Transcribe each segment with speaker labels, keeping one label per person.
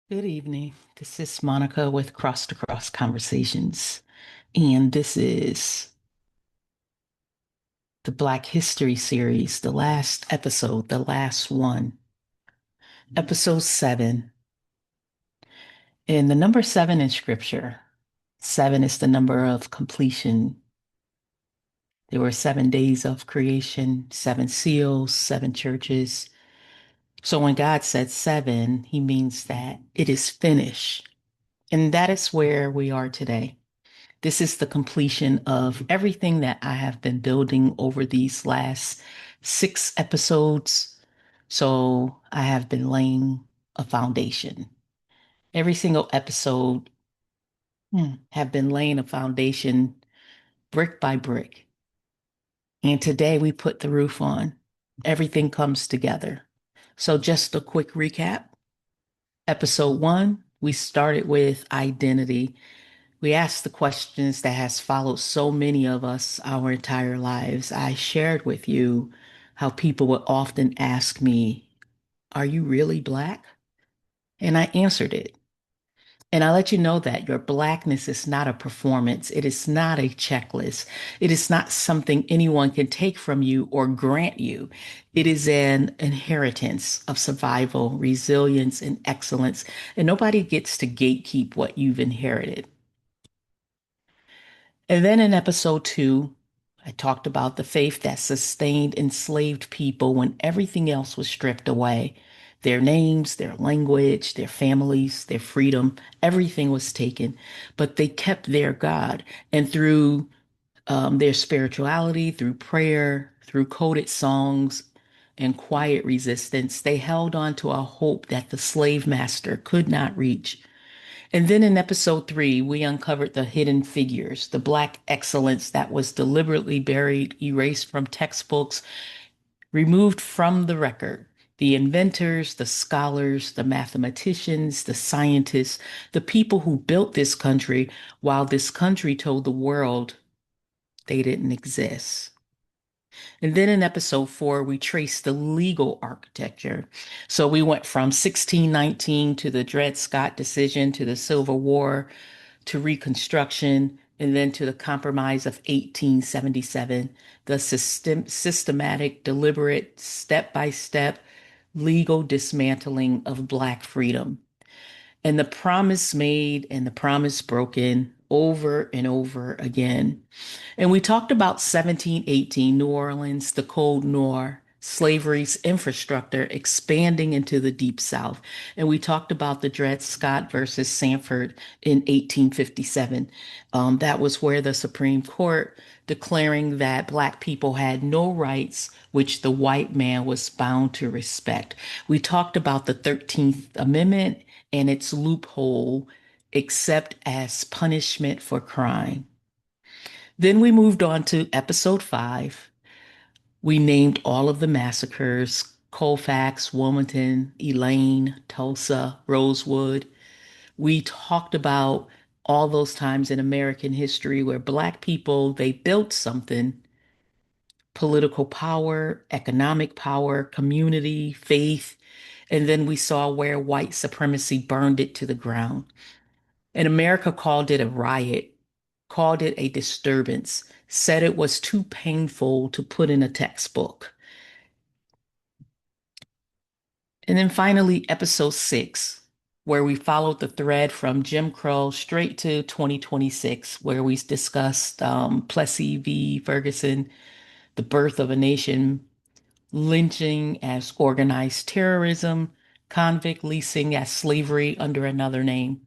Speaker 1: Good evening. This is Monica with Cross to Cross Conversations. And this is the Black History series, the last episode, the last one, episode 7. And the number 7 in scripture, 7 is the number of completion. There were 7 days of creation, 7 seals, 7 churches. So when God said 7, he means that it is finished. And that is where we are today. This is the completion of everything that I have been building over these last 6 episodes. So I have been laying a foundation. Every single episode have been laying a foundation brick by brick. And today we put the roof on. Everything comes together. So just a quick recap. Episode 1, we started with identity. We asked the questions that has followed so many of us our entire lives. I shared with you how people would often ask me, "Are you really Black?" And I answered it. And I let you know that your Blackness is not a performance. It is not a checklist. It is not something anyone can take from you or grant you. It is an inheritance of survival, resilience, and excellence. And nobody gets to gatekeep what you've inherited. And then in episode 2, I talked about the faith that sustained enslaved people when everything else was stripped away. Their names, their language, their families, their freedom, everything was taken. But they kept their God. And through their spirituality, through prayer, through coded songs, and quiet resistance, they held on to a hope that the slave master could not reach. And then in episode 3, we uncovered the hidden figures, the Black excellence that was deliberately buried, erased from textbooks, removed from the record. The inventors, the scholars, the mathematicians, the scientists, the people who built this country while this country told the world they didn't exist. And then in episode 4, we traced the legal architecture. So we went from 1619 to the Dred Scott decision to the Civil War to Reconstruction, and then to the Compromise of 1877, the systematic, deliberate, step by step legal dismantling of Black freedom. And the promise made and the promise broken over and over again. And we talked about 1718, New Orleans, the Cold War, slavery's infrastructure expanding into the Deep South. And we talked about the Dred Scott versus Sanford in 1857. That was where the Supreme Court declaring that Black people had no rights, which the white man was bound to respect. We talked about the 13th Amendment and its loophole, except as punishment for crime. Then we moved on to episode 5. We named all of the massacres: Colfax, Wilmington, Elaine, Tulsa, Rosewood. We talked about all those times in American history where Black people, they built something: political power, economic power, community, faith. And then we saw where white supremacy burned it to the ground. And America called it a riot, called it a disturbance, said it was too painful to put in a textbook. And then finally, episode 6, where we followed the thread from Jim Crow straight to 2026, where we discussed Plessy v. Ferguson, the birth of a nation, lynching as organized terrorism, convict leasing as slavery under another name.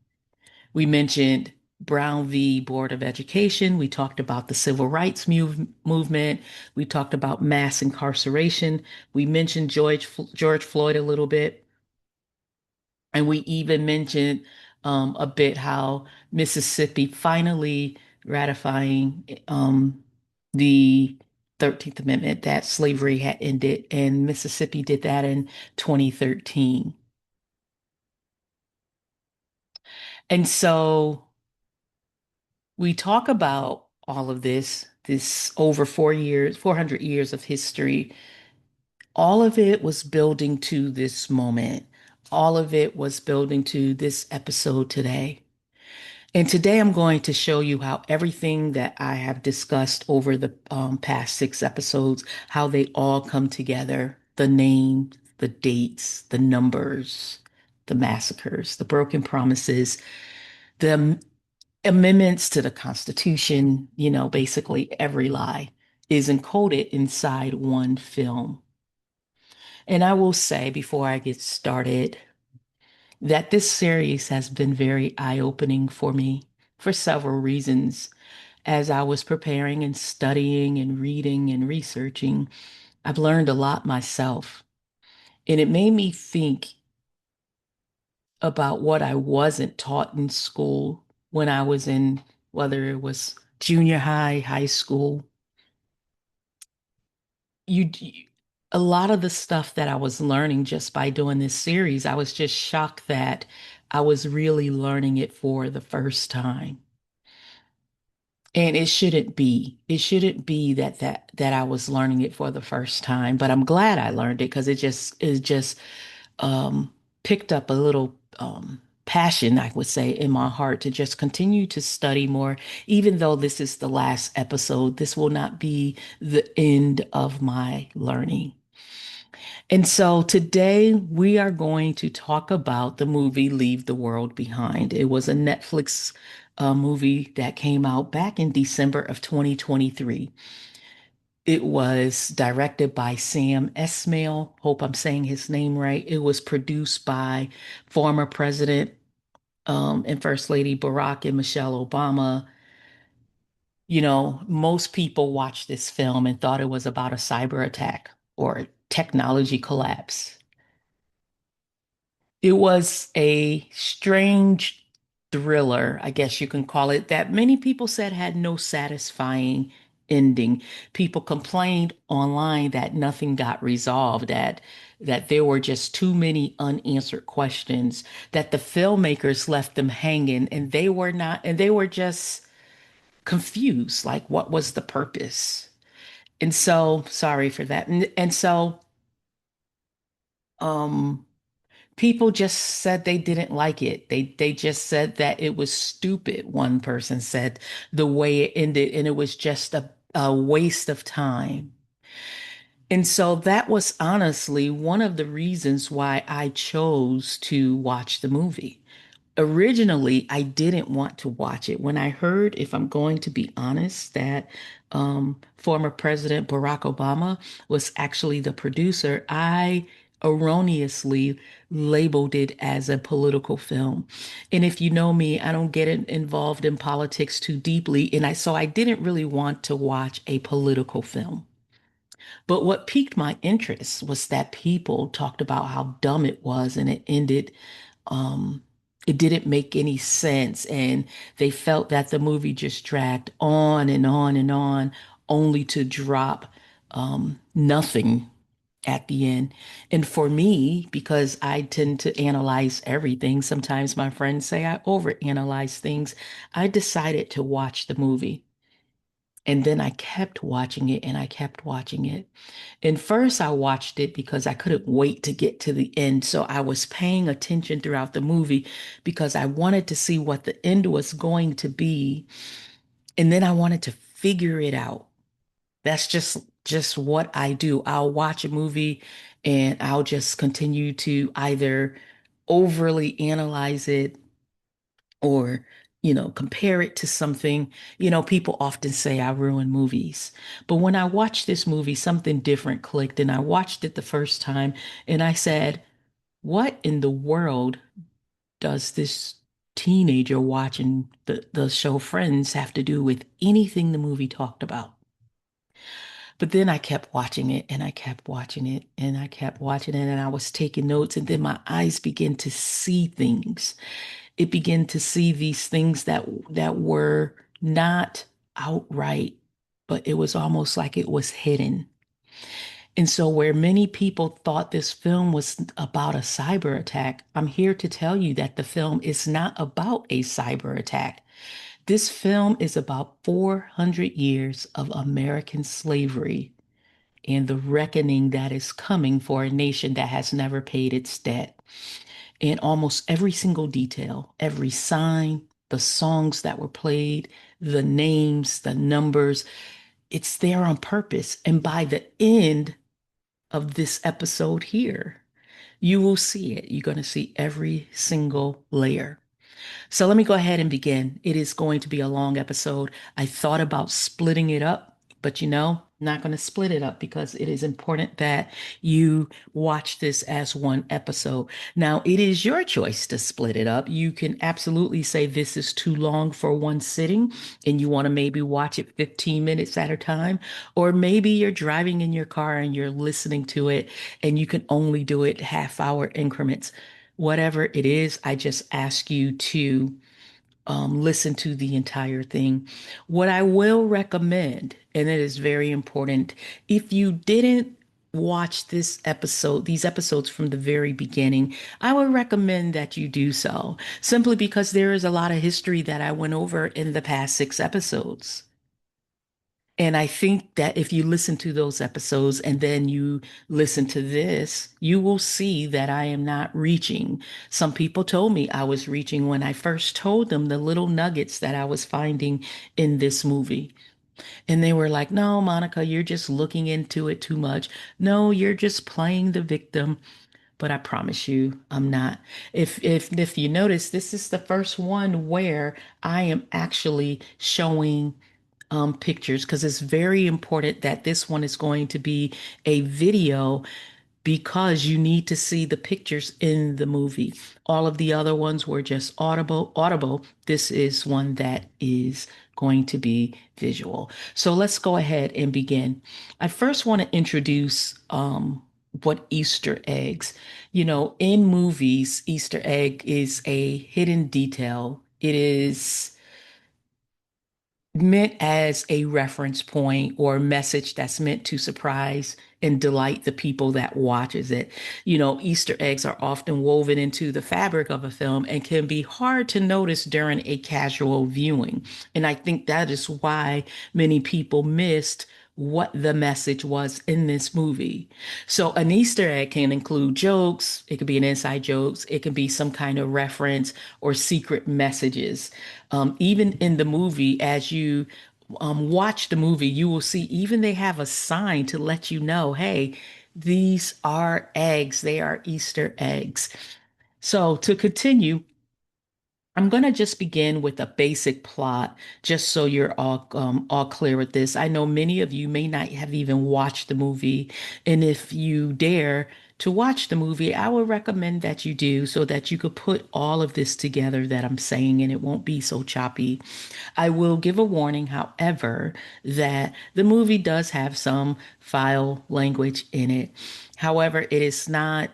Speaker 1: We mentioned Brown v. Board of Education. We talked about the civil rights movement. We talked about mass incarceration. We mentioned George Floyd a little bit. And we even mentioned a bit how Mississippi finally ratifying the 13th Amendment, that slavery had ended, and Mississippi did that in 2013. And so we talk about all of this over 4 years, 400 years of history. All of it was building to this moment. All of it was building to this episode today. And today I'm going to show you how everything that I have discussed over the past six episodes, how they all come together, the name, the dates, the numbers, the massacres, the broken promises, the amendments to the Constitution, basically every lie is encoded inside one film. And I will say before I get started that this series has been very eye-opening for me for several reasons. As I was preparing and studying and reading and researching, I've learned a lot myself. And it made me think about what I wasn't taught in school when I was in, whether it was junior high, high school. You, a lot of the stuff that I was learning just by doing this series, I was just shocked that I was really learning it for the first time. And it shouldn't be. It shouldn't be that I was learning it for the first time, but I'm glad I learned it because it just um picked up a little passion, I would say, in my heart to just continue to study more. Even though this is the last episode, this will not be the end of my learning. And so today we are going to talk about the movie Leave the World Behind. It was a Netflix movie that came out back in December of 2023. It was directed by Sam Esmail. Hope I'm saying his name right. It was produced by former President and First Lady Barack and Michelle Obama. Most people watched this film and thought it was about a cyber attack or technology collapse. It was a strange thriller, I guess you can call it, that many people said had no satisfying ending. People complained online that nothing got resolved, that there were just too many unanswered questions, that the filmmakers left them hanging and they were just confused, like what was the purpose? And so, sorry for that. And so, um, people just said they didn't like it. They just said that it was stupid. One person said the way it ended, and it was just a waste of time. And so that was honestly one of the reasons why I chose to watch the movie. Originally, I didn't want to watch it. When I heard, if I'm going to be honest, that former President Barack Obama was actually the producer, I erroneously labeled it as a political film. And if you know me, I don't get involved in politics too deeply, and I didn't really want to watch a political film. But what piqued my interest was that people talked about how dumb it was and um, it didn't make any sense. And they felt that the movie just dragged on and on and on, only to drop nothing at the end. And for me, because I tend to analyze everything, sometimes my friends say I overanalyze things, I decided to watch the movie. And then I kept watching it and I kept watching it. And first, I watched it because I couldn't wait to get to the end. So I was paying attention throughout the movie because I wanted to see what the end was going to be. And then I wanted to figure it out. That's just what I do. I'll watch a movie and I'll just continue to either overly analyze it or compare it to something. People often say I ruin movies, but when I watched this movie, something different clicked, and I watched it the first time and I said, what in the world does this teenager watching the show Friends have to do with anything the movie talked about? But then I kept watching it and I kept watching it and I kept watching it, and I was taking notes, and then my eyes began to see things. It began to see these things that were not outright, but it was almost like it was hidden. And so where many people thought this film was about a cyber attack, I'm here to tell you that the film is not about a cyber attack. This film is about 400 years of American slavery and the reckoning that is coming for a nation that has never paid its debt. And almost every single detail, every sign, the songs that were played, the names, the numbers, it's there on purpose. And by the end of this episode here, you will see it. You're going to see every single layer. So let me go ahead and begin. It is going to be a long episode. I thought about splitting it up, but not going to split it up because it is important that you watch this as one episode. Now, it is your choice to split it up. You can absolutely say this is too long for one sitting and you want to maybe watch it 15 minutes at a time, or maybe you're driving in your car and you're listening to it and you can only do it half-hour increments. Whatever it is, I just ask you to listen to the entire thing. What I will recommend, and it is very important, if you didn't watch these episodes from the very beginning, I would recommend that you do so, simply because there is a lot of history that I went over in the past 6 episodes. And I think that if you listen to those episodes and then you listen to this, you will see that I am not reaching. Some people told me I was reaching when I first told them the little nuggets that I was finding in this movie. And they were like, no, Monica, you're just looking into it too much. No, you're just playing the victim. But I promise you, I'm not. If you notice, this is the first one where I am actually showing pictures because it's very important that this one is going to be a video because you need to see the pictures in the movie. All of the other ones were just audible. This is one that is going to be visual. So let's go ahead and begin. I first want to introduce what Easter eggs. In movies, Easter egg is a hidden detail. It is meant as a reference point or message that's meant to surprise and delight the people that watches it. Easter eggs are often woven into the fabric of a film and can be hard to notice during a casual viewing. And I think that is why many people missed what the message was in this movie. So an Easter egg can include jokes, it could be an inside jokes, it could be some kind of reference or secret messages. Even in the movie, as you watch the movie, you will see even they have a sign to let you know, hey, these are eggs, they are Easter eggs. So to continue, I'm going to just begin with a basic plot, just so you're all clear with this. I know many of you may not have even watched the movie, and if you dare to watch the movie, I would recommend that you do so that you could put all of this together that I'm saying, and it won't be so choppy. I will give a warning, however, that the movie does have some foul language in it. However, it is not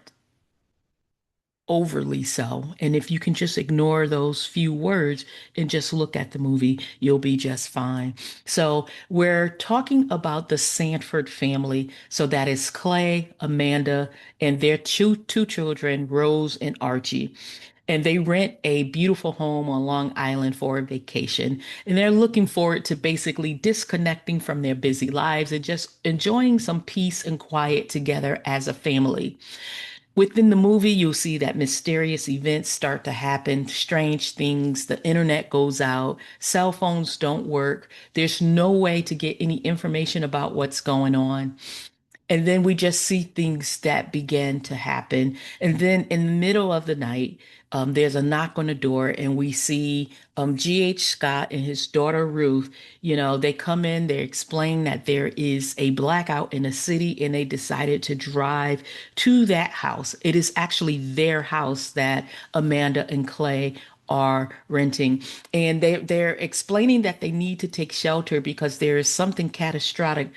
Speaker 1: overly so. And if you can just ignore those few words and just look at the movie, you'll be just fine. So we're talking about the Sanford family. So that is Clay, Amanda, and their two children, Rose and Archie. And they rent a beautiful home on Long Island for a vacation. And they're looking forward to basically disconnecting from their busy lives and just enjoying some peace and quiet together as a family. Within the movie, you'll see that mysterious events start to happen, strange things, the internet goes out, cell phones don't work, there's no way to get any information about what's going on. And then we just see things that begin to happen. And then in the middle of the night, there's a knock on the door, and we see G.H. Scott and his daughter Ruth. They come in, they explain that there is a blackout in the city, and they decided to drive to that house. It is actually their house that Amanda and Clay are renting, and they're explaining that they need to take shelter because there is something catastrophic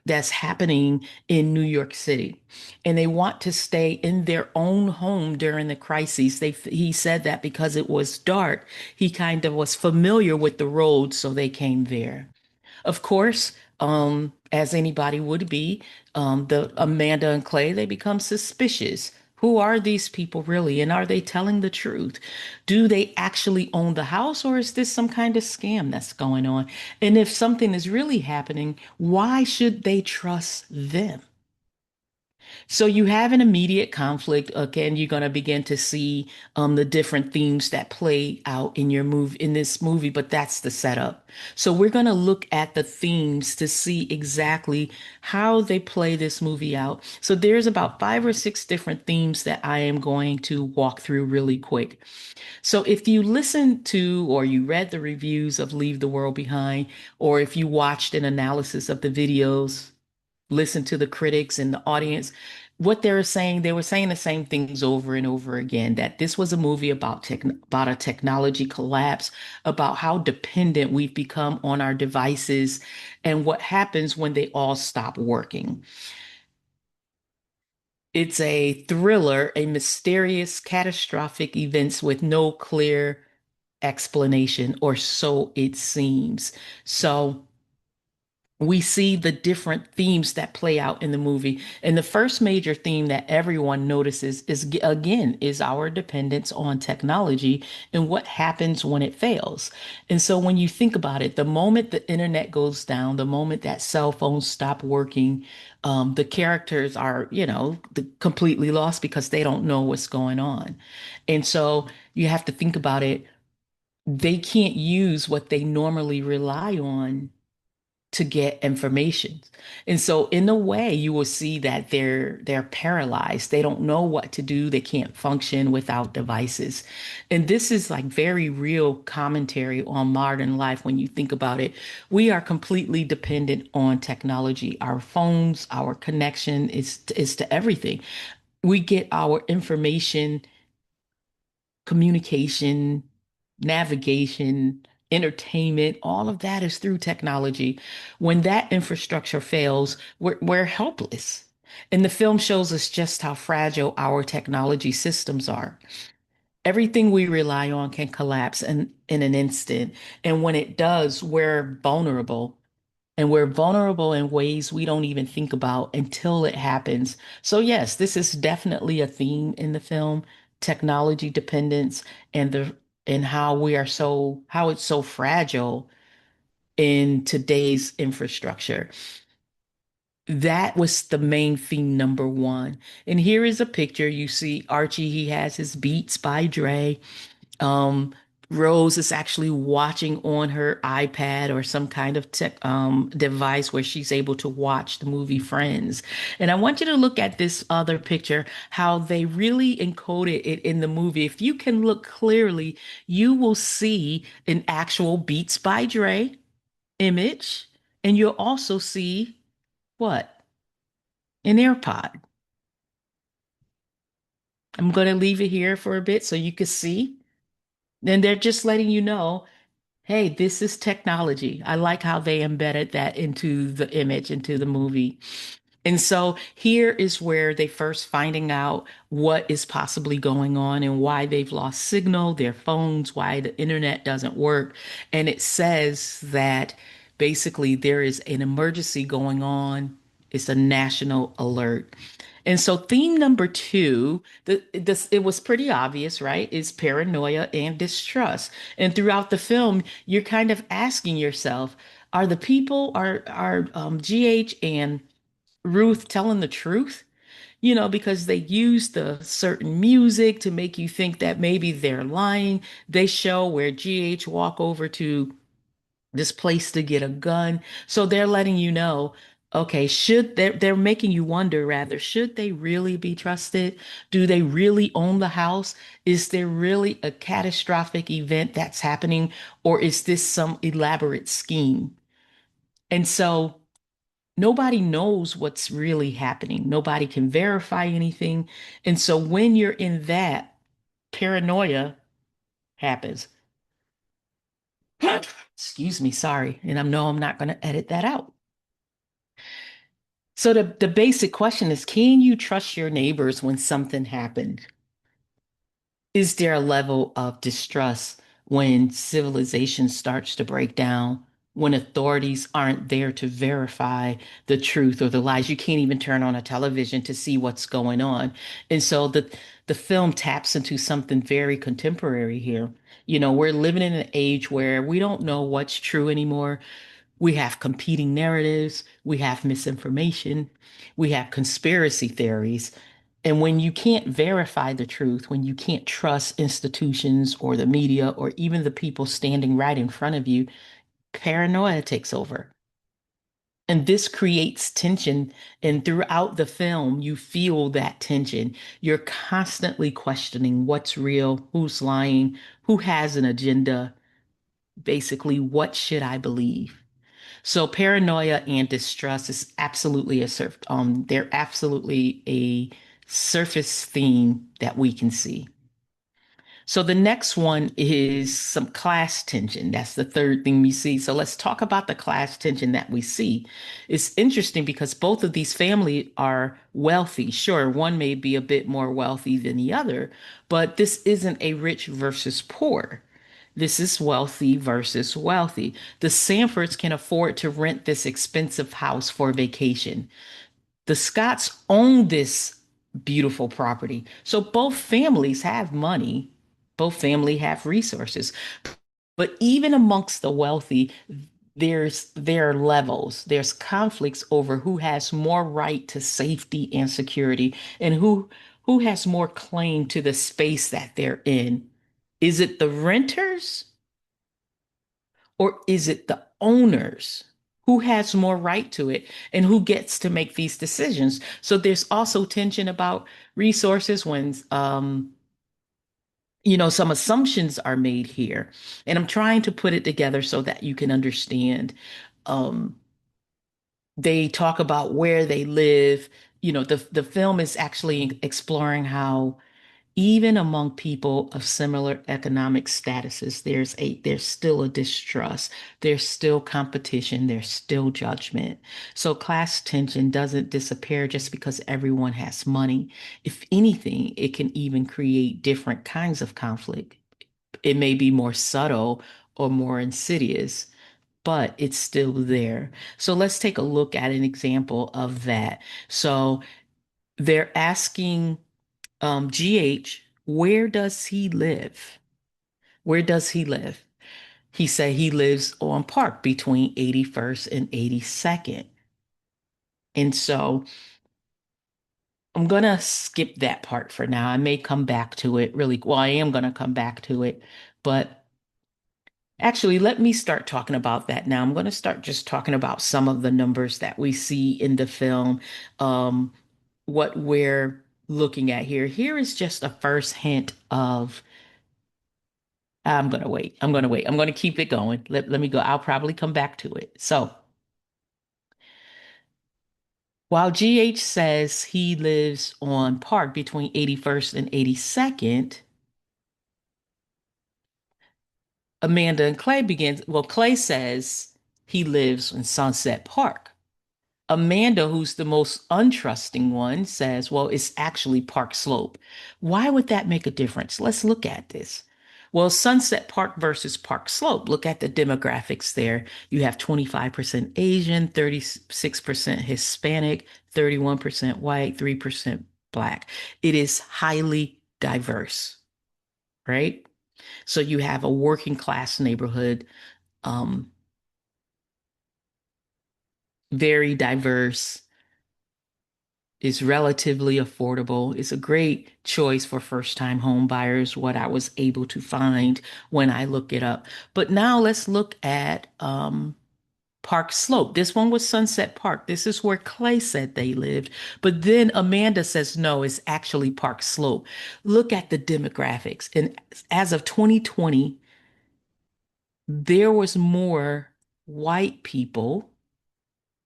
Speaker 1: that's happening in New York City. And they want to stay in their own home during the crises. He said that because it was dark, he kind of was familiar with the road, so they came there. Of course, as anybody would be, the Amanda and Clay, they become suspicious. Who are these people really? And are they telling the truth? Do they actually own the house, or is this some kind of scam that's going on? And if something is really happening, why should they trust them? So you have an immediate conflict. Again, you're going to begin to see the different themes that play out in your move in this movie, but that's the setup. So we're going to look at the themes to see exactly how they play this movie out. So there's about five or six different themes that I am going to walk through really quick. So if you listen to or you read the reviews of Leave the World Behind, or if you watched an analysis of the videos, listen to the critics and the audience, what they were saying the same things over and over again, that this was a movie about a technology collapse, about how dependent we've become on our devices and what happens when they all stop working. It's a thriller, a mysterious, catastrophic events with no clear explanation, or so it seems. So we see the different themes that play out in the movie. And the first major theme that everyone notices is, again, is our dependence on technology and what happens when it fails. And so when you think about it, the moment the internet goes down, the moment that cell phones stop working, the characters are, completely lost because they don't know what's going on. And so you have to think about it. They can't use what they normally rely on to get information. And so in a way you will see that they're paralyzed. They don't know what to do. They can't function without devices. And this is like very real commentary on modern life when you think about it. We are completely dependent on technology. Our phones, our connection is to everything. We get our information, communication, navigation, entertainment, all of that is through technology. When that infrastructure fails, we're helpless. And the film shows us just how fragile our technology systems are. Everything we rely on can collapse in an instant. And when it does, we're vulnerable. And we're vulnerable in ways we don't even think about until it happens. So, yes, this is definitely a theme in the film, technology dependence and how it's so fragile in today's infrastructure. That was the main theme number one. And here is a picture. You see Archie, he has his Beats by Dre. um, Rose is actually watching on her iPad or some kind of tech device where she's able to watch the movie Friends. And I want you to look at this other picture, how they really encoded it in the movie. If you can look clearly, you will see an actual Beats by Dre image, and you'll also see what? An AirPod. I'm going to leave it here for a bit so you can see. Then they're just letting you know, hey, this is technology. I like how they embedded that into the image, into the movie. And so here is where they first finding out what is possibly going on and why they've lost signal, their phones, why the internet doesn't work. And it says that basically there is an emergency going on. It's a national alert. And so theme number two, it was pretty obvious, right? Is paranoia and distrust. And throughout the film, you're kind of asking yourself, are the people, are GH and Ruth telling the truth? Because they use the certain music to make you think that maybe they're lying. They show where GH walk over to this place to get a gun. So they're letting you know, okay, they're making you wonder rather, should they really be trusted? Do they really own the house? Is there really a catastrophic event that's happening, or is this some elaborate scheme? And so nobody knows what's really happening. Nobody can verify anything. And so when you're in that, paranoia happens. Excuse me, sorry. And I know I'm not going to edit that out. So the basic question is, can you trust your neighbors when something happened? Is there a level of distrust when civilization starts to break down, when authorities aren't there to verify the truth or the lies? You can't even turn on a television to see what's going on. And so the film taps into something very contemporary here. We're living in an age where we don't know what's true anymore. We have competing narratives, we have misinformation, we have conspiracy theories. And when you can't verify the truth, when you can't trust institutions or the media or even the people standing right in front of you, paranoia takes over. And this creates tension. And throughout the film, you feel that tension. You're constantly questioning what's real, who's lying, who has an agenda. Basically, what should I believe? So paranoia and distrust is absolutely they're absolutely a surface theme that we can see. So the next one is some class tension. That's the third thing we see. So let's talk about the class tension that we see. It's interesting because both of these families are wealthy. Sure, one may be a bit more wealthy than the other, but this isn't a rich versus poor. This is wealthy versus wealthy. The Sanfords can afford to rent this expensive house for vacation. The Scotts own this beautiful property. So both families have money, both family have resources. But even amongst the wealthy, there are levels. There's conflicts over who has more right to safety and security and who has more claim to the space that they're in. Is it the renters or is it the owners? Who has more right to it and who gets to make these decisions? So there's also tension about resources when some assumptions are made here. And I'm trying to put it together so that you can understand. Um, they talk about where they live. The film is actually exploring how even among people of similar economic statuses, there's still a distrust, there's still competition, there's still judgment. So class tension doesn't disappear just because everyone has money. If anything, it can even create different kinds of conflict. It may be more subtle or more insidious, but it's still there. So let's take a look at an example of that. So they're asking GH, where does he live? Where does he live? He said he lives on Park between 81st and 82nd. And so I'm going to skip that part for now. I may come back to it really. Well, I am going to come back to it. But actually, let me start talking about that now. I'm going to start just talking about some of the numbers that we see in the film, um, what we're looking at here. Here is just a first hint of I'm going to wait. I'm going to wait. I'm going to keep it going. Let me go. I'll probably come back to it. So while GH says he lives on Park between 81st and 82nd, Amanda and Clay Clay says he lives in Sunset Park. Amanda, who's the most untrusting one, says, well, it's actually Park Slope. Why would that make a difference? Let's look at this. Well, Sunset Park versus Park Slope. Look at the demographics there. You have 25% Asian, 36% Hispanic, 31% white, 3% Black. It is highly diverse, right? So you have a working class neighborhood, um, very diverse, is relatively affordable. It's a great choice for first-time home buyers, what I was able to find when I look it up. But now let's look at Park Slope. This one was Sunset Park. This is where Clay said they lived. But then Amanda says, no, it's actually Park Slope. Look at the demographics. And as of 2020, there was more white people,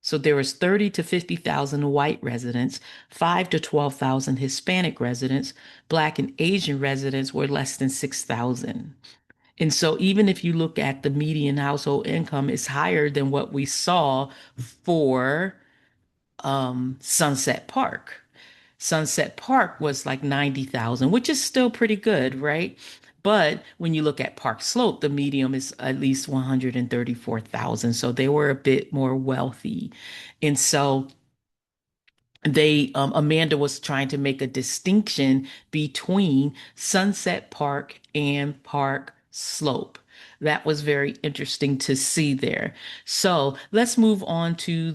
Speaker 1: so there was 30 to 50,000 white residents, 5 to 12,000 Hispanic residents, Black and Asian residents were less than 6,000. And so even if you look at the median household income, it's higher than what we saw for Sunset Park. Sunset Park was like 90,000, which is still pretty good, right? But when you look at Park Slope, the medium is at least 134,000. So they were a bit more wealthy. And so Amanda was trying to make a distinction between Sunset Park and Park Slope. That was very interesting to see there. So let's move on to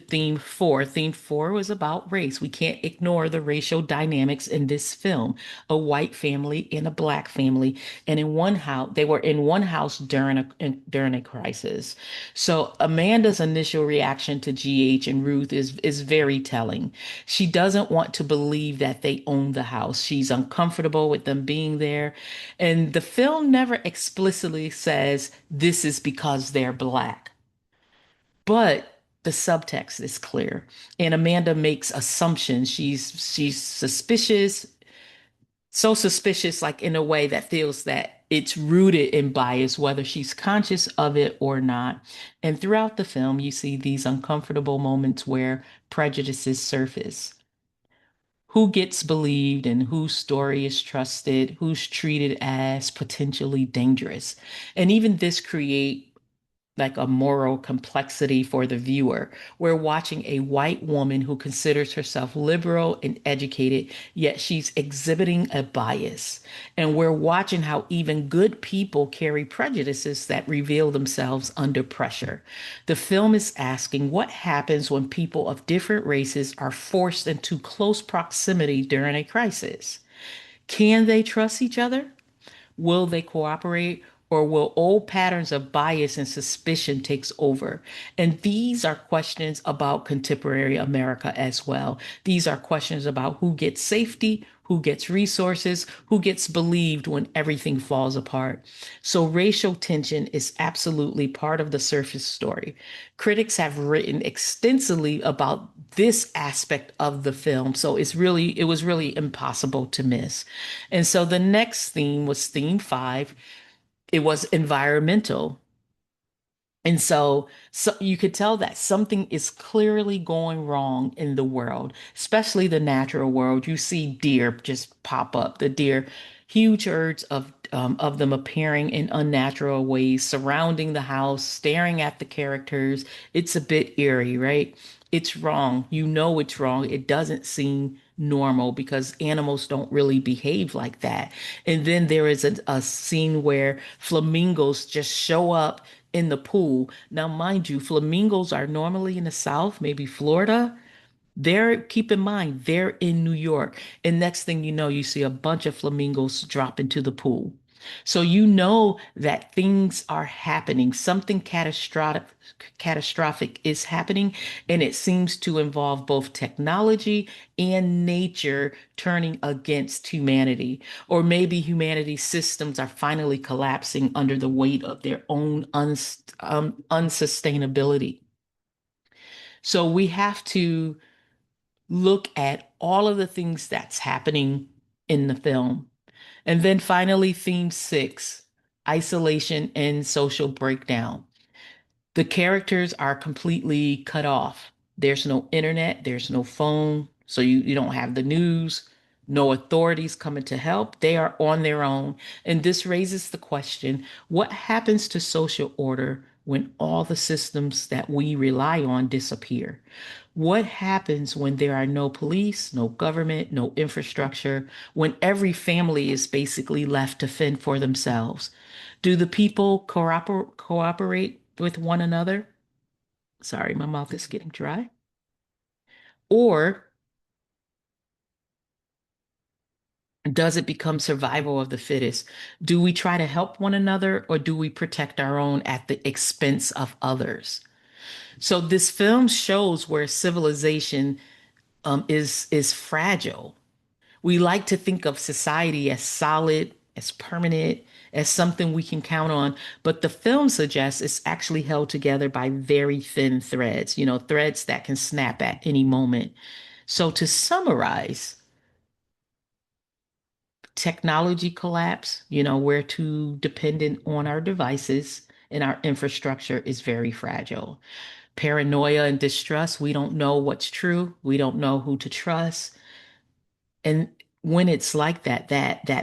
Speaker 1: theme four. Theme four was about race. We can't ignore the racial dynamics in this film. A white family and a black family, and in one house, they were in one house during a crisis. So Amanda's initial reaction to GH and Ruth is very telling. She doesn't want to believe that they own the house. She's uncomfortable with them being there. And the film never explicitly says this is because they're black, but the subtext is clear. And Amanda makes assumptions. She's suspicious, so suspicious, like in a way that feels that it's rooted in bias, whether she's conscious of it or not. And throughout the film, you see these uncomfortable moments where prejudices surface. Who gets believed and whose story is trusted, who's treated as potentially dangerous. And even this create like a moral complexity for the viewer. We're watching a white woman who considers herself liberal and educated, yet she's exhibiting a bias. And we're watching how even good people carry prejudices that reveal themselves under pressure. The film is asking what happens when people of different races are forced into close proximity during a crisis. Can they trust each other? Will they cooperate? Or will old patterns of bias and suspicion takes over? And these are questions about contemporary America as well. These are questions about who gets safety, who gets resources, who gets believed when everything falls apart. So racial tension is absolutely part of the surface story. Critics have written extensively about this aspect of the film, so it was really impossible to miss. And so the next theme was theme five. It was environmental. And so you could tell that something is clearly going wrong in the world, especially the natural world. You see deer just pop up, the deer, huge herds of them appearing in unnatural ways, surrounding the house, staring at the characters. It's a bit eerie, right? It's wrong. You know it's wrong. It doesn't seem normal because animals don't really behave like that. And then there is a scene where flamingos just show up in the pool. Now, mind you, flamingos are normally in the South, maybe Florida. Keep in mind, they're in New York. And next thing you know, you see a bunch of flamingos drop into the pool. So you know that things are happening. Something catastrophic is happening, and it seems to involve both technology and nature turning against humanity. Or maybe humanity's systems are finally collapsing under the weight of their own unsustainability. So we have to look at all of the things that's happening in the film. And then finally, theme six, isolation and social breakdown. The characters are completely cut off. There's no internet, there's no phone, so you don't have the news, no authorities coming to help. They are on their own. And this raises the question, what happens to social order when all the systems that we rely on disappear? What happens when there are no police, no government, no infrastructure, when every family is basically left to fend for themselves? Do the people cooperate with one another? Sorry, my mouth is getting dry. Or does it become survival of the fittest? Do we try to help one another or do we protect our own at the expense of others? So this film shows where civilization is fragile. We like to think of society as solid, as permanent, as something we can count on, but the film suggests it's actually held together by very thin threads, threads that can snap at any moment. So to summarize, technology collapse, we're too dependent on our devices and our infrastructure is very fragile. Paranoia and distrust, we don't know what's true, we don't know who to trust. And when it's like that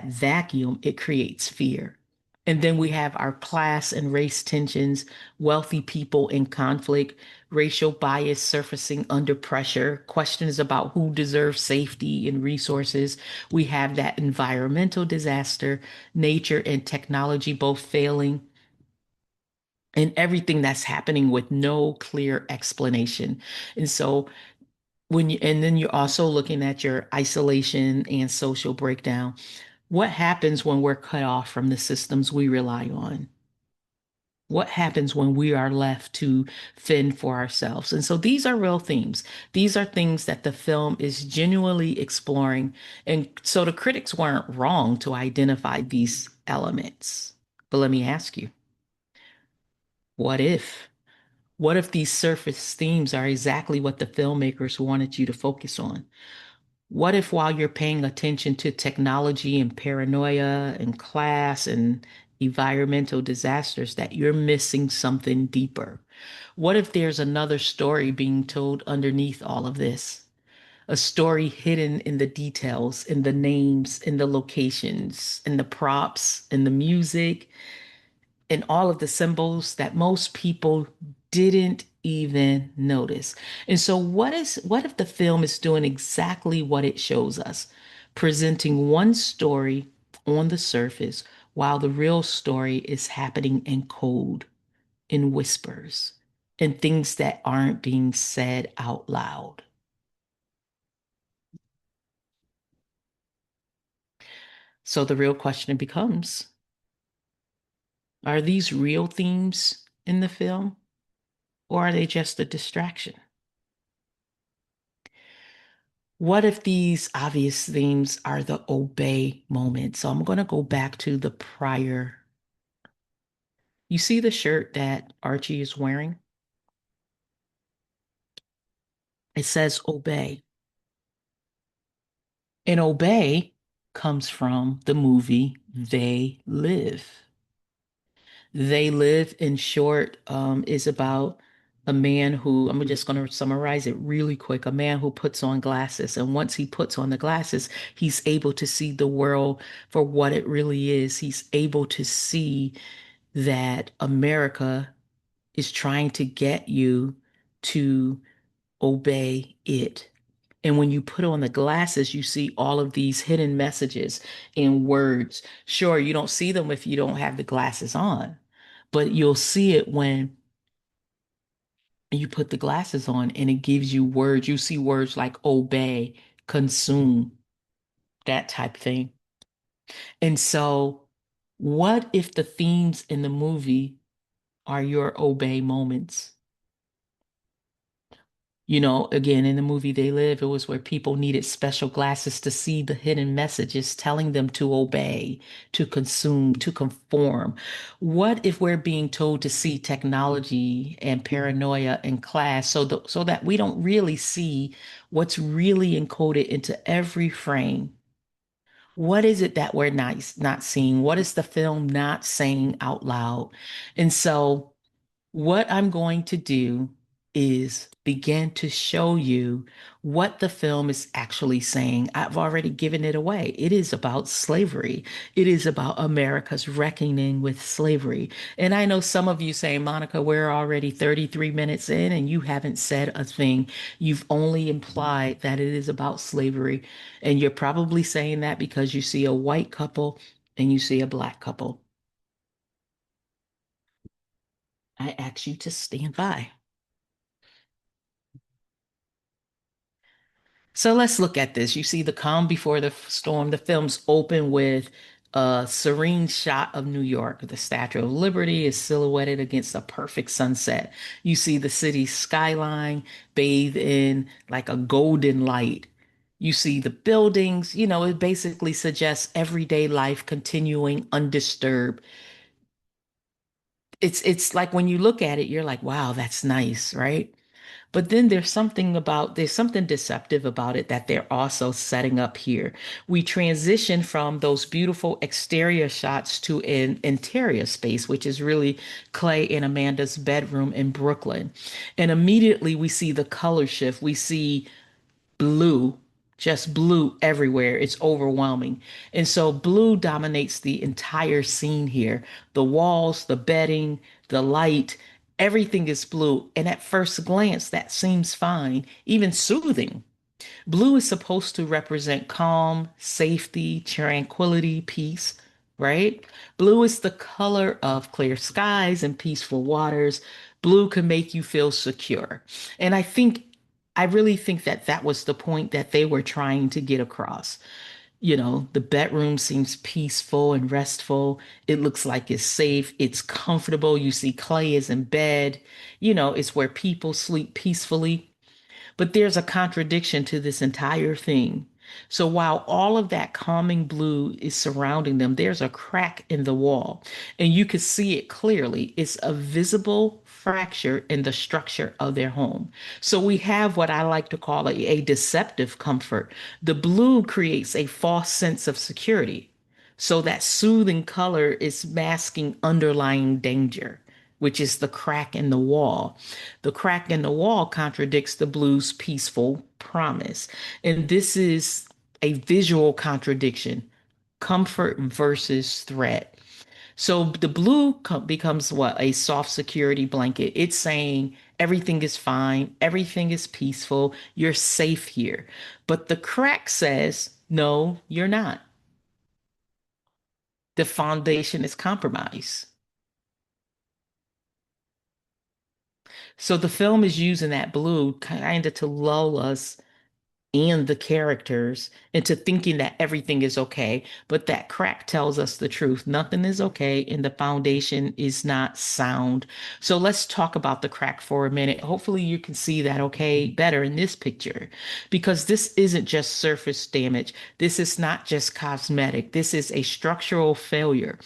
Speaker 1: vacuum, it creates fear. And then we have our class and race tensions, wealthy people in conflict, racial bias surfacing under pressure, questions about who deserves safety and resources. We have that environmental disaster, nature and technology both failing, and everything that's happening with no clear explanation. And so and then you're also looking at your isolation and social breakdown. What happens when we're cut off from the systems we rely on? What happens when we are left to fend for ourselves? And so these are real themes. These are things that the film is genuinely exploring. And so the critics weren't wrong to identify these elements. But let me ask you, what if? What if these surface themes are exactly what the filmmakers wanted you to focus on? What if while you're paying attention to technology and paranoia and class and environmental disasters, that you're missing something deeper? What if there's another story being told underneath all of this? A story hidden in the details, in the names, in the locations, in the props, in the music, and all of the symbols that most people didn't even notice. And so what if the film is doing exactly what it shows us, presenting one story on the surface while the real story is happening in code, in whispers, in things that aren't being said out loud. So the real question becomes, are these real themes in the film, or are they just a distraction? What if these obvious themes are the obey moment? So I'm going to go back to the prior. You see the shirt that Archie is wearing? It says obey. And obey comes from the movie They Live. They Live, in short, is about a man who, I'm just going to summarize it really quick, a man who puts on glasses. And once he puts on the glasses, he's able to see the world for what it really is. He's able to see that America is trying to get you to obey it. And when you put on the glasses, you see all of these hidden messages in words. Sure, you don't see them if you don't have the glasses on, but you'll see it when you put the glasses on and it gives you words. You see words like obey, consume, that type thing. And so, what if the themes in the movie are your obey moments? You know, again, in the movie They Live, it was where people needed special glasses to see the hidden messages telling them to obey, to consume, to conform. What if we're being told to see technology and paranoia and class so that we don't really see what's really encoded into every frame? What is it that we're not seeing? What is the film not saying out loud? And so what I'm going to do is begin to show you what the film is actually saying. I've already given it away. It is about slavery. It is about America's reckoning with slavery. And I know some of you say, Monica, we're already 33 minutes in and you haven't said a thing. You've only implied that it is about slavery. And you're probably saying that because you see a white couple and you see a black couple. I ask you to stand by. So let's look at this. You see the calm before the storm. The film's open with a serene shot of New York. The Statue of Liberty is silhouetted against a perfect sunset. You see the city's skyline bathed in like a golden light. You see the buildings, it basically suggests everyday life continuing undisturbed. It's like when you look at it, you're like, wow, that's nice, right? But then there's something deceptive about it that they're also setting up here. We transition from those beautiful exterior shots to an interior space, which is really Clay and Amanda's bedroom in Brooklyn. And immediately we see the color shift. We see blue just blue everywhere. It's overwhelming. And so blue dominates the entire scene here. The walls, the bedding, the light, everything is blue. And at first glance, that seems fine, even soothing. Blue is supposed to represent calm, safety, tranquility, peace, right? Blue is the color of clear skies and peaceful waters. Blue can make you feel secure. And I really think that that was the point that they were trying to get across. You know, the bedroom seems peaceful and restful. It looks like it's safe. It's comfortable. You see Clay is in bed. You know, it's where people sleep peacefully. But there's a contradiction to this entire thing. So while all of that calming blue is surrounding them, there's a crack in the wall, and you can see it clearly. It's a visible fracture in the structure of their home. So we have what I like to call a deceptive comfort. The blue creates a false sense of security. So that soothing color is masking underlying danger, which is the crack in the wall. The crack in the wall contradicts the blues' peaceful promise. And this is a visual contradiction, comfort versus threat. So the blue becomes what? A soft security blanket. It's saying everything is fine, everything is peaceful, you're safe here. But the crack says, no, you're not. The foundation is compromised. So the film is using that blue kind of to lull us and the characters into thinking that everything is okay. But that crack tells us the truth. Nothing is okay, and the foundation is not sound. So let's talk about the crack for a minute. Hopefully, you can see that okay better in this picture because this isn't just surface damage. This is not just cosmetic. This is a structural failure.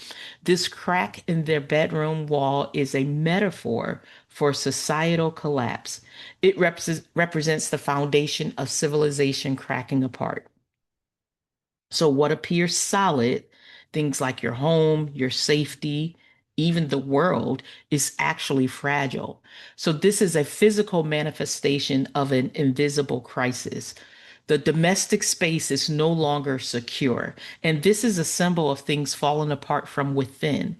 Speaker 1: This crack in their bedroom wall is a metaphor for societal collapse. It represents the foundation of civilization cracking apart. So, what appears solid, things like your home, your safety, even the world, is actually fragile. So, this is a physical manifestation of an invisible crisis. The domestic space is no longer secure. And this is a symbol of things falling apart from within.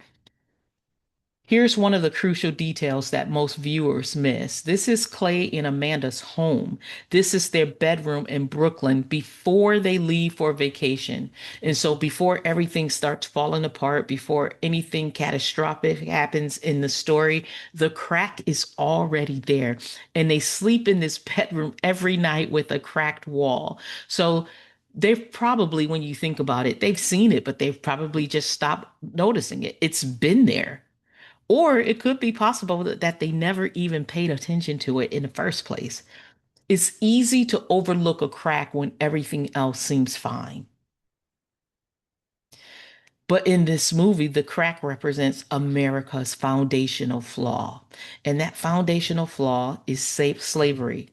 Speaker 1: Here's one of the crucial details that most viewers miss. This is Clay and Amanda's home. This is their bedroom in Brooklyn before they leave for vacation. And so, before everything starts falling apart, before anything catastrophic happens in the story, the crack is already there. And they sleep in this bedroom every night with a cracked wall. So, they've probably, when you think about it, they've seen it, but they've probably just stopped noticing it. It's been there. Or it could be possible that they never even paid attention to it in the first place. It's easy to overlook a crack when everything else seems fine. But in this movie, the crack represents America's foundational flaw. And that foundational flaw is slavery.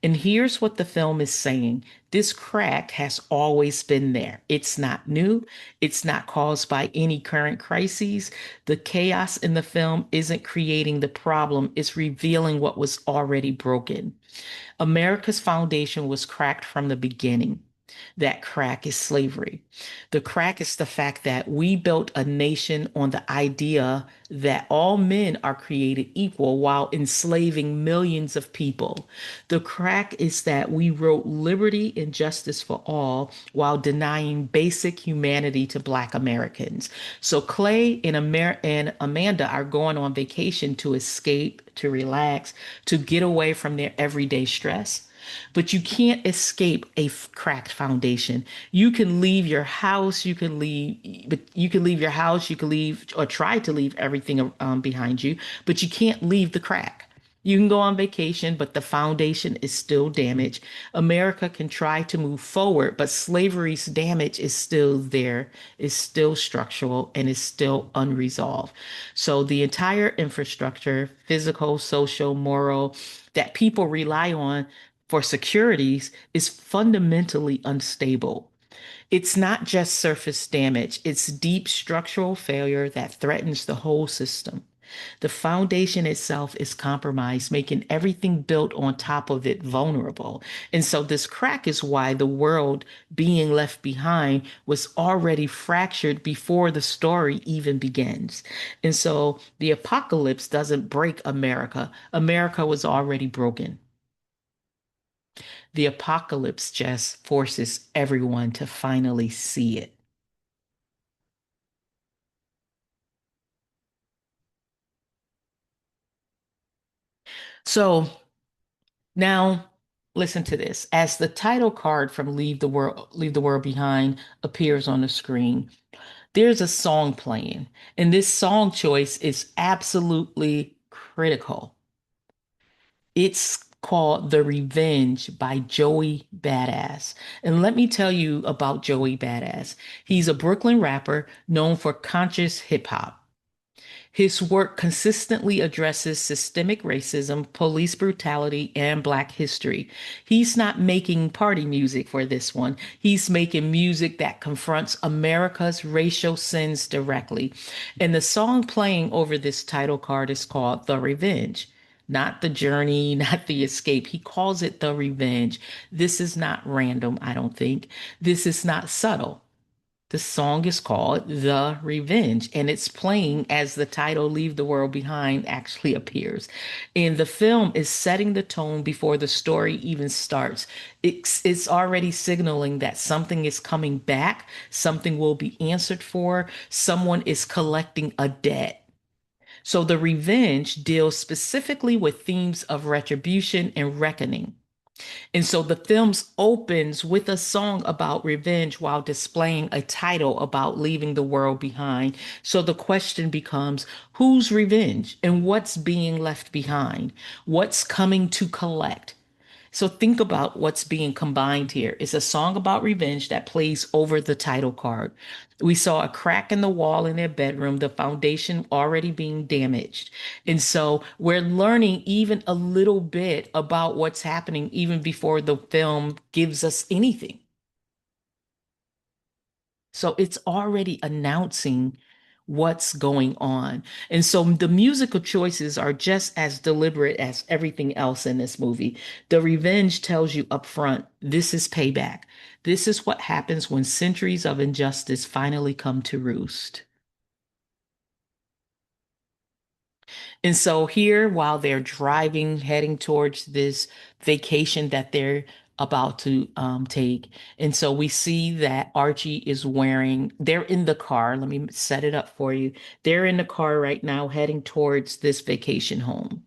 Speaker 1: And here's what the film is saying. This crack has always been there. It's not new. It's not caused by any current crises. The chaos in the film isn't creating the problem, it's revealing what was already broken. America's foundation was cracked from the beginning. That crack is slavery. The crack is the fact that we built a nation on the idea that all men are created equal while enslaving millions of people. The crack is that we wrote liberty and justice for all while denying basic humanity to Black Americans. So Clay and, and Amanda are going on vacation to escape, to relax, to get away from their everyday stress. But you can't escape a cracked foundation. You can leave your house, but you can leave your house, you can leave or try to leave everything behind you, but you can't leave the crack. You can go on vacation, but the foundation is still damaged. America can try to move forward, but slavery's damage is still there, is still structural, and is still unresolved. So the entire infrastructure, physical, social, moral, that people rely on for securities is fundamentally unstable. It's not just surface damage, it's deep structural failure that threatens the whole system. The foundation itself is compromised, making everything built on top of it vulnerable. And so this crack is why the world being left behind was already fractured before the story even begins. And so the apocalypse doesn't break America. America was already broken. The apocalypse just forces everyone to finally see it. So now listen to this. As the title card from Leave the World Behind appears on the screen, there's a song playing, and this song choice is absolutely critical. It's called The Revenge by Joey Badass. And let me tell you about Joey Badass. He's a Brooklyn rapper known for conscious hip hop. His work consistently addresses systemic racism, police brutality, and Black history. He's not making party music for this one. He's making music that confronts America's racial sins directly. And the song playing over this title card is called The Revenge. Not the journey, not the escape. He calls it the revenge. This is not random, I don't think. This is not subtle. The song is called The Revenge, and it's playing as the title Leave the World Behind actually appears. And the film is setting the tone before the story even starts. It's already signaling that something is coming back, something will be answered for, someone is collecting a debt. So the revenge deals specifically with themes of retribution and reckoning. And so the film opens with a song about revenge while displaying a title about leaving the world behind. So the question becomes, whose revenge and what's being left behind? What's coming to collect? So think about what's being combined here. It's a song about revenge that plays over the title card. We saw a crack in the wall in their bedroom, the foundation already being damaged. And so we're learning even a little bit about what's happening even before the film gives us anything. So it's already announcing what's going on. And so the musical choices are just as deliberate as everything else in this movie. The Revenge tells you up front, this is payback. This is what happens when centuries of injustice finally come to roost. And so here, while they're driving, heading towards this vacation that they're about to take, and so we see that Archie is wearing, they're in the car. Let me set it up for you. They're in the car right now, heading towards this vacation home.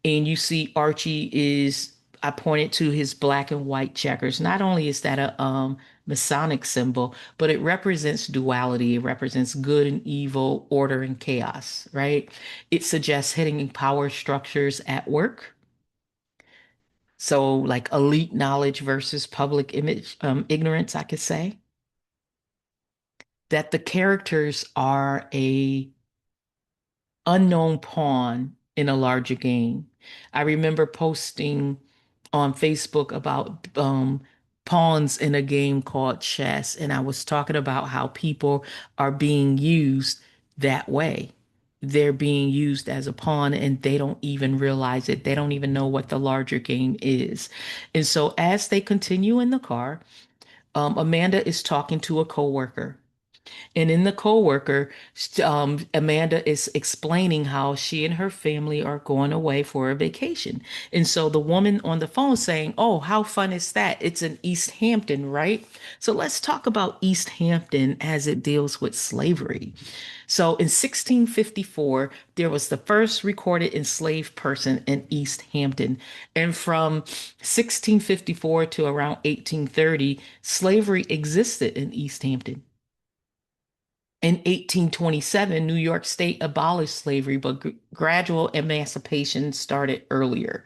Speaker 1: And you see Archie is, I pointed to his black and white checkers. Not only is that a Masonic symbol, but it represents duality. It represents good and evil, order and chaos, right? It suggests hidden power structures at work. So, like elite knowledge versus public image, ignorance, I could say. That the characters are a unknown pawn in a larger game. I remember posting on Facebook about pawns in a game called chess, and I was talking about how people are being used that way. They're being used as a pawn and they don't even realize it. They don't even know what the larger game is. And so as they continue in the car, Amanda is talking to a coworker. And in the coworker, Amanda is explaining how she and her family are going away for a vacation. And so the woman on the phone saying, "Oh, how fun is that? It's in East Hampton, right?" So let's talk about East Hampton as it deals with slavery. So in 1654, there was the first recorded enslaved person in East Hampton. And from 1654 to around 1830, slavery existed in East Hampton. In 1827, New York State abolished slavery, but gradual emancipation started earlier.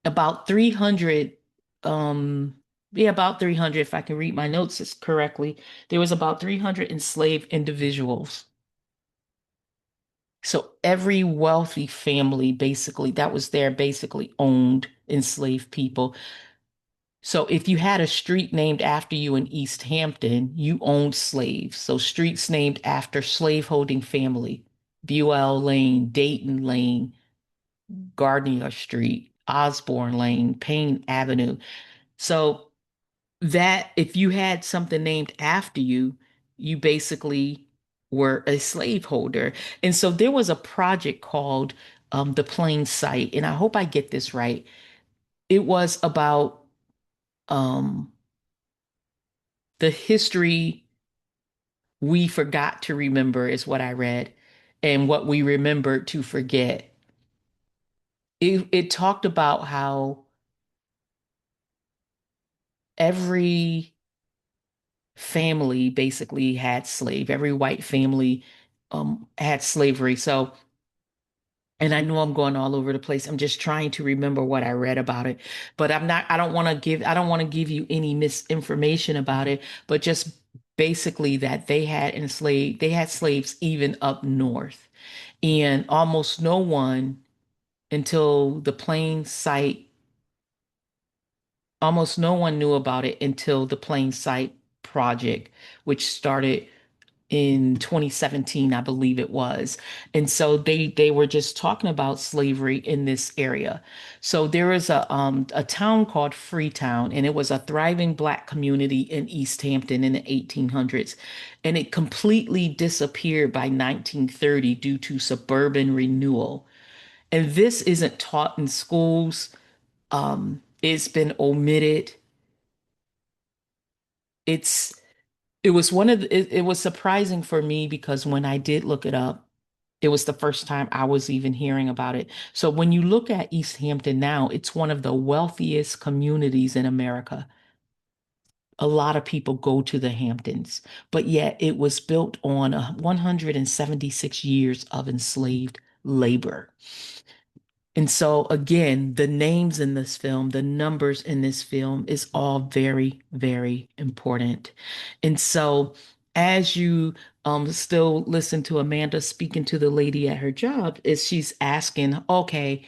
Speaker 1: About 300, um, yeah, about 300, if I can read my notes correctly, there was about 300 enslaved individuals. So every wealthy family basically that was there basically owned enslaved people. So if you had a street named after you in East Hampton, you owned slaves. So streets named after slaveholding family. Buell Lane, Dayton Lane, Gardner Street, Osborne Lane, Payne Avenue. So that if you had something named after you, you basically were a slaveholder. And so there was a project called the Plain Sight, and I hope I get this right. It was about um, the history we forgot to remember, is what I read, and what we remembered to forget. It talked about how every family basically had slave. Every white family had slavery. So, and I know I'm going all over the place. I'm just trying to remember what I read about it. But I don't want to give you any misinformation about it, but just basically that they had slaves even up north. And until the plain sight, almost no one knew about it until the Plain Sight Project, which started in 2017, I believe it was. And so they were just talking about slavery in this area. So there is a town called Freetown, and it was a thriving black community in East Hampton in the 1800s. And it completely disappeared by 1930 due to suburban renewal. And this isn't taught in schools. It's been omitted. It's it was it was surprising for me because when I did look it up, it was the first time I was even hearing about it. So when you look at East Hampton now, it's one of the wealthiest communities in America. A lot of people go to the Hamptons, but yet it was built on 176 years of enslaved labor. And so again, the names in this film, the numbers in this film is all very, very important. And so as you still listen to Amanda speaking to the lady at her job, is she's asking, okay,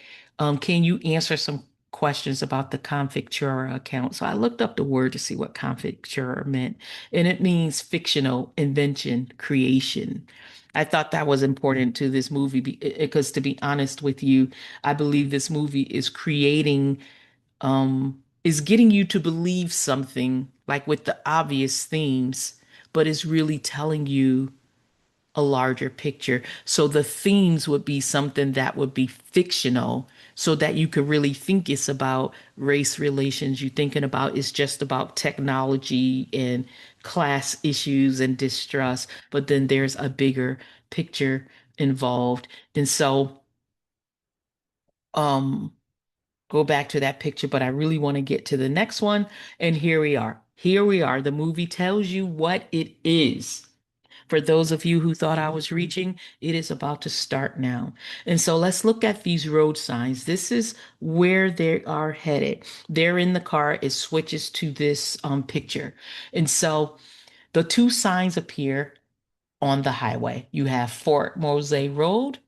Speaker 1: can you answer some questions about the confictura account? So I looked up the word to see what confictura meant, and it means fictional invention, creation. I thought that was important to this movie because, to be honest with you, I believe this movie is is getting you to believe something like with the obvious themes, but is really telling you a larger picture. So the themes would be something that would be fictional so that you could really think it's about race relations. You're thinking about it's just about technology and class issues and distrust, but then there's a bigger picture involved. And so, um, go back to that picture, but I really want to get to the next one. And here we are. Here we are. The movie tells you what it is. For those of you who thought I was reaching, it is about to start now. And so let's look at these road signs. This is where they are headed. They're in the car. It switches to this picture. And so the two signs appear on the highway. You have Fort Mose Road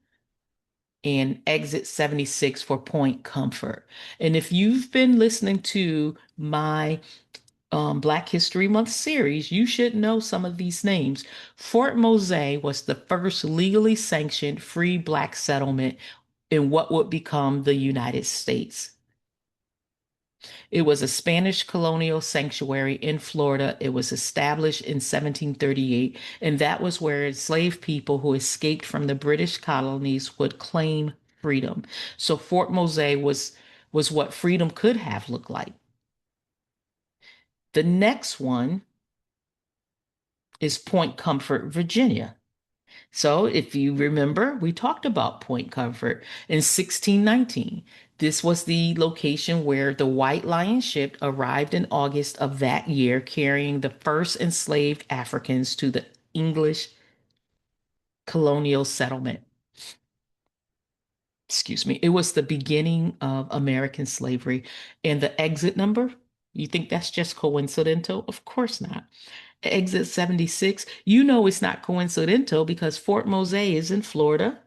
Speaker 1: and exit 76 for Point Comfort. And if you've been listening to my Black History Month series, you should know some of these names. Fort Mose was the first legally sanctioned free Black settlement in what would become the United States. It was a Spanish colonial sanctuary in Florida. It was established in 1738, and that was where enslaved people who escaped from the British colonies would claim freedom. So Fort Mose was what freedom could have looked like. The next one is Point Comfort, Virginia. So, if you remember, we talked about Point Comfort in 1619. This was the location where the White Lion ship arrived in August of that year, carrying the first enslaved Africans to the English colonial settlement. Excuse me. It was the beginning of American slavery. And the exit number, you think that's just coincidental? Of course not. Exit 76, you know it's not coincidental because Fort Mose is in Florida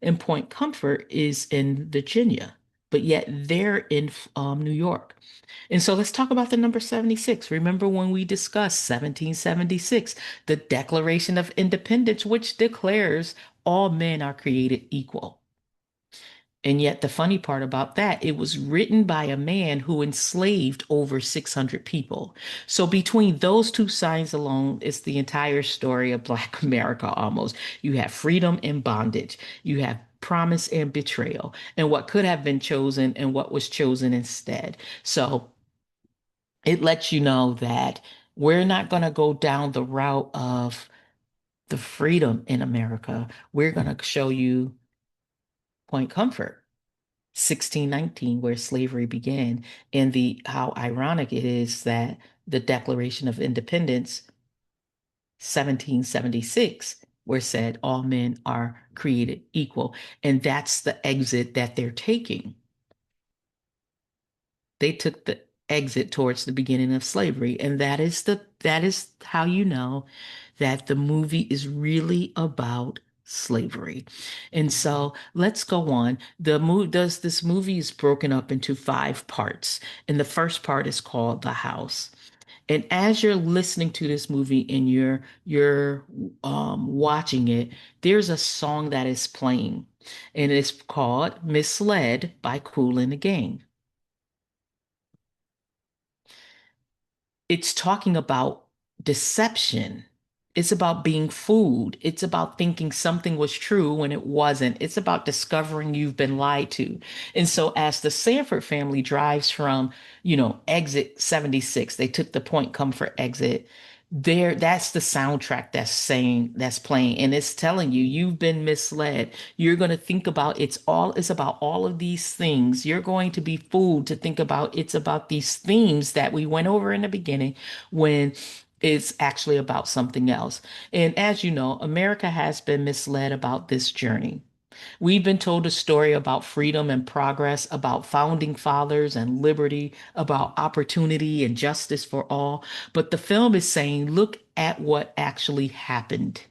Speaker 1: and Point Comfort is in Virginia. but yet they're in New York. And so let's talk about the number 76. Remember when we discussed 1776, the Declaration of Independence, which declares all men are created equal. And yet, the funny part about that, it was written by a man who enslaved over 600 people. So, between those two signs alone, it's the entire story of Black America almost. You have freedom and bondage, you have promise and betrayal, and what could have been chosen and what was chosen instead. So, it lets you know that we're not going to go down the route of the freedom in America. We're going to show you Point Comfort. 1619, where slavery began, and the how ironic it is that the Declaration of Independence, 1776, where said all men are created equal. And that's the exit that they're taking. They took the exit towards the beginning of slavery, and that is how you know that the movie is really about slavery. And so let's go on. This movie is broken up into five parts, and the first part is called The House. And as you're listening to this movie and you're watching it, there's a song that is playing, and it's called "Misled" by Kool and the Gang. It's talking about deception. It's about being fooled. It's about thinking something was true when it wasn't. It's about discovering you've been lied to. And so as the Sanford family drives from, exit 76, they took the Point Comfort exit. There, that's the soundtrack that's playing, and it's telling you you've been misled. You're going to think about it's about all of these things. You're going to be fooled to think about it's about these themes that we went over in the beginning when it's actually about something else. And as you know, America has been misled about this journey. We've been told a story about freedom and progress, about founding fathers and liberty, about opportunity and justice for all. But the film is saying, look at what actually happened.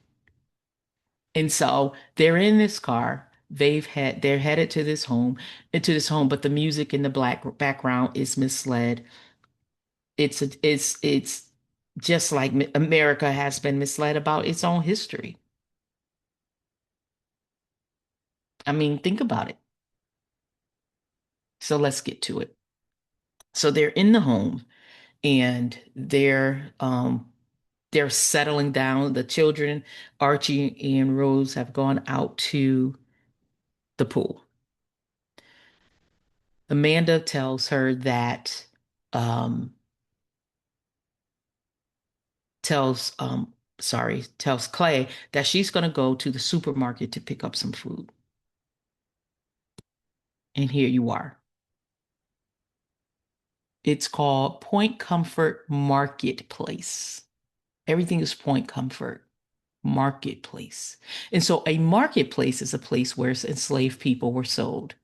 Speaker 1: And so they're in this car. They're headed to this home, but the music in the black background is misled. It's just like America has been misled about its own history. I mean, think about it. So let's get to it. So they're in the home and they're settling down. The children, Archie and Rose, have gone out to the pool. Amanda tells her that um tells sorry, tells Clay that she's going to go to the supermarket to pick up some food. And here you are. It's called Point Comfort Marketplace. Everything is Point Comfort Marketplace. And so a marketplace is a place where enslaved people were sold.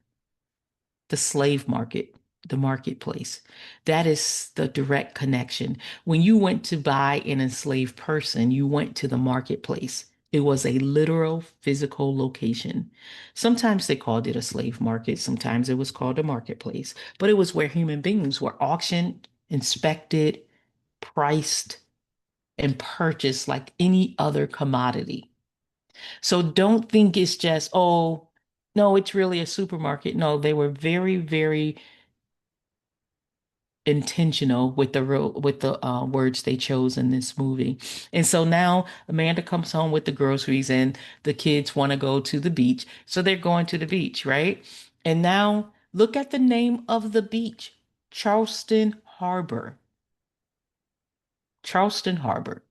Speaker 1: The slave market, the marketplace. That is the direct connection. When you went to buy an enslaved person, you went to the marketplace. It was a literal physical location. Sometimes they called it a slave market, sometimes it was called a marketplace, but it was where human beings were auctioned, inspected, priced, and purchased like any other commodity. So don't think it's just, oh, no, it's really a supermarket. No, they were very, very intentional with the words they chose in this movie. And so now Amanda comes home with the groceries and the kids want to go to the beach. So they're going to the beach, right? And now look at the name of the beach, Charleston Harbor. Charleston Harbor.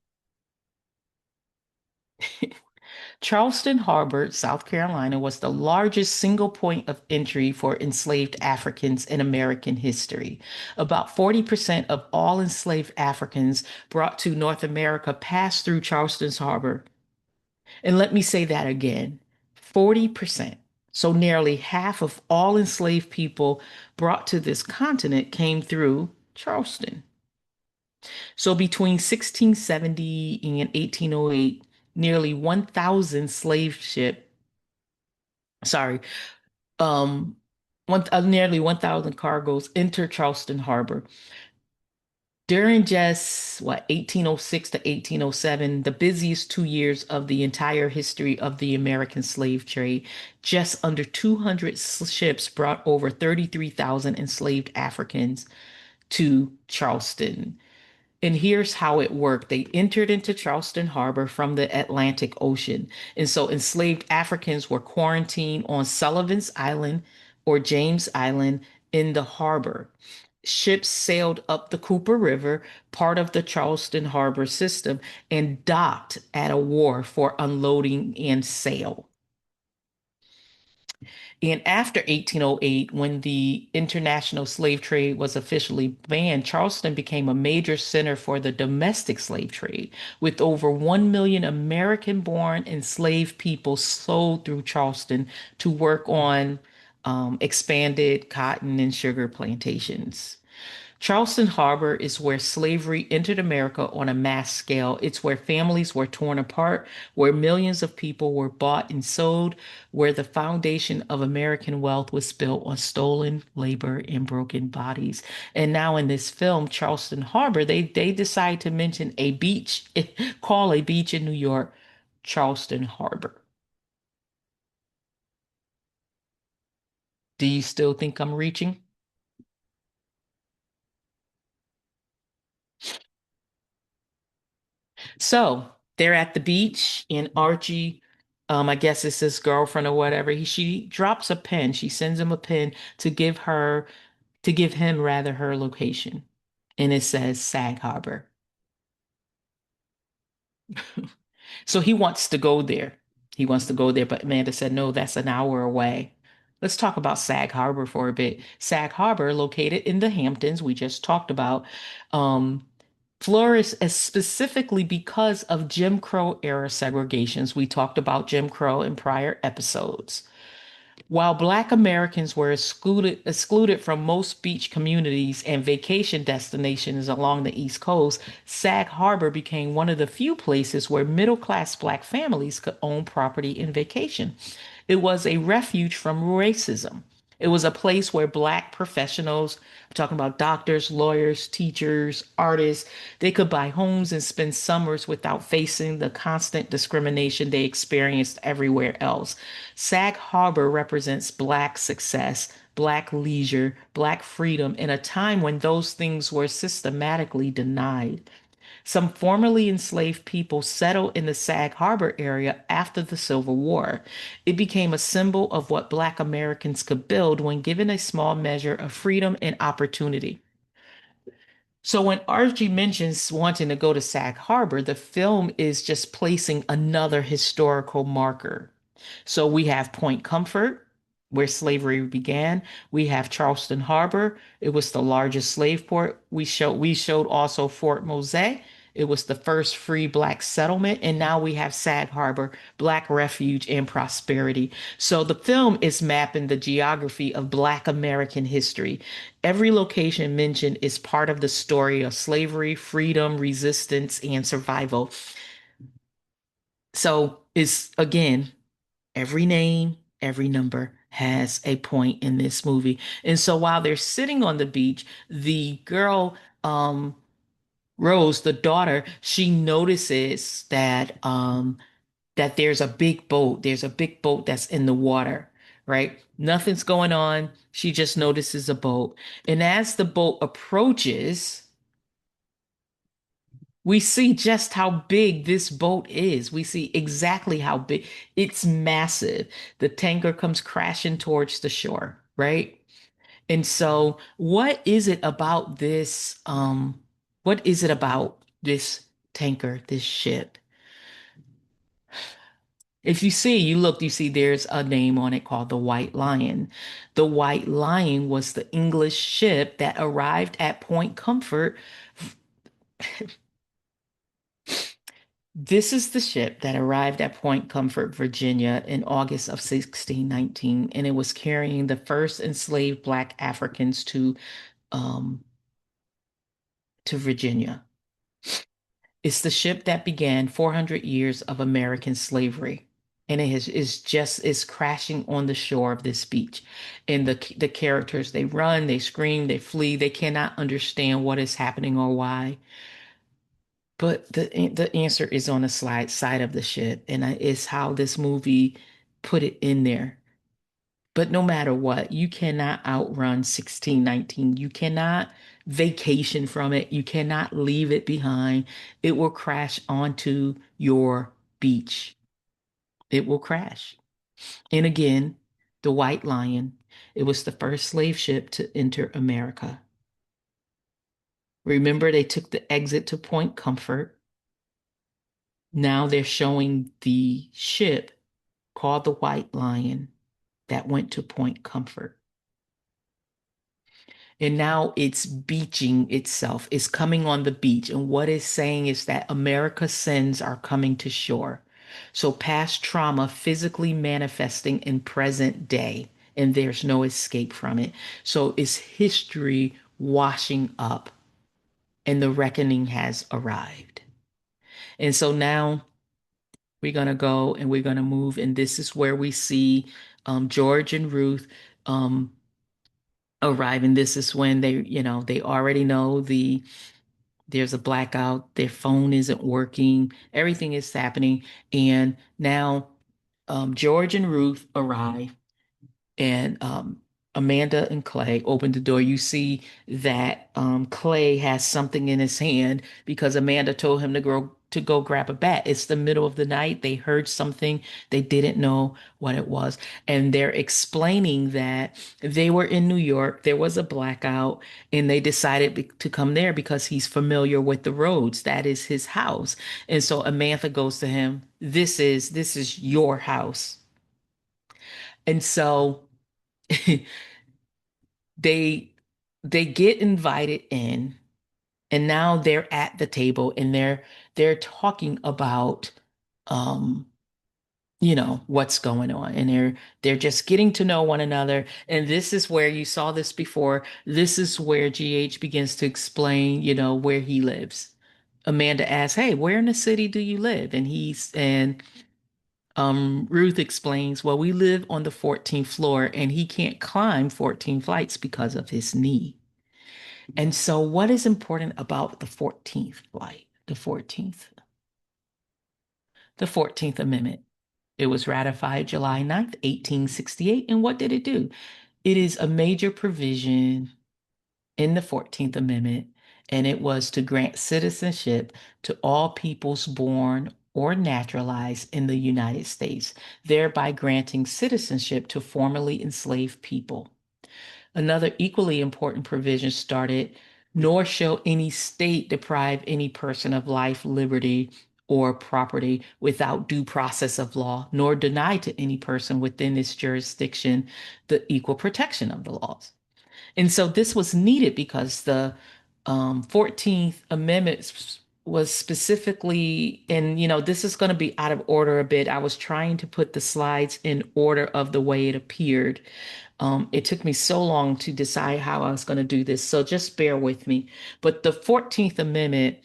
Speaker 1: Charleston Harbor, South Carolina, was the largest single point of entry for enslaved Africans in American history. About 40% of all enslaved Africans brought to North America passed through Charleston's Harbor. And let me say that again, 40%. So nearly half of all enslaved people brought to this continent came through Charleston. So between 1670 and 1808, nearly 1,000 slave ship, sorry, um, nearly 1,000 cargoes enter Charleston Harbor. During just what 1806 to 1807, the busiest 2 years of the entire history of the American slave trade, just under 200 ships brought over 33,000 enslaved Africans to Charleston. And here's how it worked. They entered into Charleston Harbor from the Atlantic Ocean. And so enslaved Africans were quarantined on Sullivan's Island or James Island in the harbor. Ships sailed up the Cooper River, part of the Charleston Harbor system, and docked at a wharf for unloading and sale. And after 1808, when the international slave trade was officially banned, Charleston became a major center for the domestic slave trade, with over 1 million American-born enslaved people sold through Charleston to work on expanded cotton and sugar plantations. Charleston Harbor is where slavery entered America on a mass scale. It's where families were torn apart, where millions of people were bought and sold, where the foundation of American wealth was built on stolen labor and broken bodies. And now in this film, Charleston Harbor, they decide to mention a beach, call a beach in New York, Charleston Harbor. Do you still think I'm reaching? So they're at the beach, and Archie, I guess it's his girlfriend or whatever. She drops a pin. She sends him a pin to give him rather her location. And it says Sag Harbor. So he wants to go there. He wants to go there, but Amanda said, no, that's an hour away. Let's talk about Sag Harbor for a bit. Sag Harbor, located in the Hamptons, we just talked about, um, flourished as specifically because of Jim Crow era segregations. We talked about Jim Crow in prior episodes. While Black Americans were excluded from most beach communities and vacation destinations along the East Coast, Sag Harbor became one of the few places where middle-class Black families could own property and vacation. It was a refuge from racism. It was a place where Black professionals, I'm talking about doctors, lawyers, teachers, artists, they could buy homes and spend summers without facing the constant discrimination they experienced everywhere else. Sag Harbor represents Black success, Black leisure, Black freedom in a time when those things were systematically denied. Some formerly enslaved people settled in the Sag Harbor area after the Civil War. It became a symbol of what Black Americans could build when given a small measure of freedom and opportunity. So when Archie mentions wanting to go to Sag Harbor, the film is just placing another historical marker. So we have Point Comfort, where slavery began. We have Charleston Harbor. It was the largest slave port. We showed also Fort Mose. It was the first free Black settlement. And now we have Sag Harbor, Black refuge and prosperity. So the film is mapping the geography of Black American history. Every location mentioned is part of the story of slavery, freedom, resistance, and survival. So it's again, every name, every number has a point in this movie. And so while they're sitting on the beach, the girl, Rose, the daughter, she notices that there's a big boat. There's a big boat that's in the water, right? Nothing's going on. She just notices a boat. And as the boat approaches, we see just how big this boat is. We see exactly how big. It's massive. The tanker comes crashing towards the shore, right? And so, what is it about this? What is it about this tanker, this ship? If you see, you look, you see there's a name on it called the White Lion. The White Lion was the English ship that arrived at Point Comfort. This is the ship that arrived at Point Comfort, Virginia in August of 1619, and it was carrying the first enslaved Black Africans um, to Virginia. It's the ship that began 400 years of American slavery. and it's crashing on the shore of this beach. And the characters, they run, they scream, they flee, they cannot understand what is happening or why. But the answer is on the side of the ship, and it's how this movie put it in there. But no matter what, you cannot outrun 1619. You cannot vacation from it. You cannot leave it behind. It will crash onto your beach. It will crash. And again, the White Lion, it was the first slave ship to enter America. Remember, they took the exit to Point Comfort. Now they're showing the ship called the White Lion that went to Point Comfort. And now it's beaching itself. It's coming on the beach. And what it's saying is that America's sins are coming to shore. So past trauma physically manifesting in present day, and there's no escape from it. So it's history washing up, and the reckoning has arrived. And so now we're going to go and we're going to move. And this is where we see George and Ruth um, arrive. And this is when they already know there's a blackout, their phone isn't working, everything is happening. And now George and Ruth arrive, and Amanda and Clay open the door. You see that Clay has something in his hand because Amanda told him to go grab a bat. It's the middle of the night. They heard something. They didn't know what it was. And they're explaining that they were in New York. There was a blackout, and they decided to come there because he's familiar with the roads. That is his house. And so Amanda goes to him, this is your house. And so they they get invited in, and now they're at the table, and they're talking about um what's going on, and they're just getting to know one another. And this is where you saw this before. This is where GH begins to explain where he lives. Amanda asks, "Hey, where in the city do you live?" And Ruth explains, "Well, we live on the 14th floor, and he can't climb 14 flights because of his knee." And so, what is important about the 14th flight? The 14th Amendment. It was ratified July 9th, 1868. And what did it do? It is a major provision in the 14th Amendment, and it was to grant citizenship to all peoples born or naturalized in the United States, thereby granting citizenship to formerly enslaved people. Another equally important provision started, nor shall any state deprive any person of life, liberty, or property without due process of law, nor deny to any person within its jurisdiction the equal protection of the laws. And so this was needed because the 14th Amendment was specifically, and this is going to be out of order a bit. I was trying to put the slides in order of the way it appeared. It took me so long to decide how I was going to do this, so just bear with me. But the 14th Amendment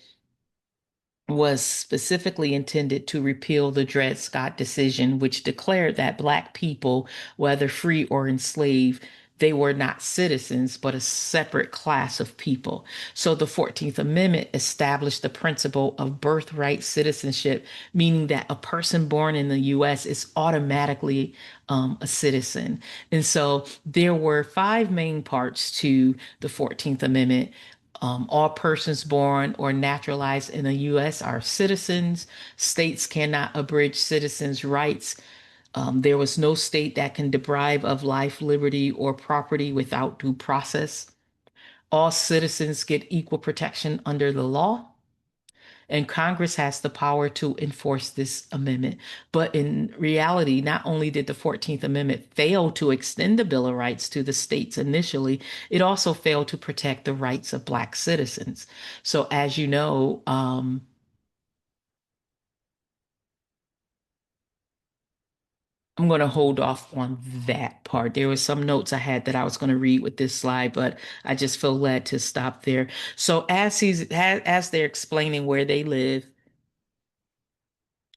Speaker 1: was specifically intended to repeal the Dred Scott decision, which declared that Black people, whether free or enslaved, they were not citizens, but a separate class of people. So the 14th Amendment established the principle of birthright citizenship, meaning that a person born in the US is automatically a citizen. And so there were five main parts to the 14th Amendment. All persons born or naturalized in the U.S. are citizens. States cannot abridge citizens' rights. There was no state that can deprive of life, liberty, or property without due process. All citizens get equal protection under the law, and Congress has the power to enforce this amendment. But in reality, not only did the 14th Amendment fail to extend the Bill of Rights to the states initially, it also failed to protect the rights of Black citizens. So, as you know, I'm going to hold off on that part. There were some notes I had that I was going to read with this slide, but I just feel led to stop there. So, as they're explaining where they live,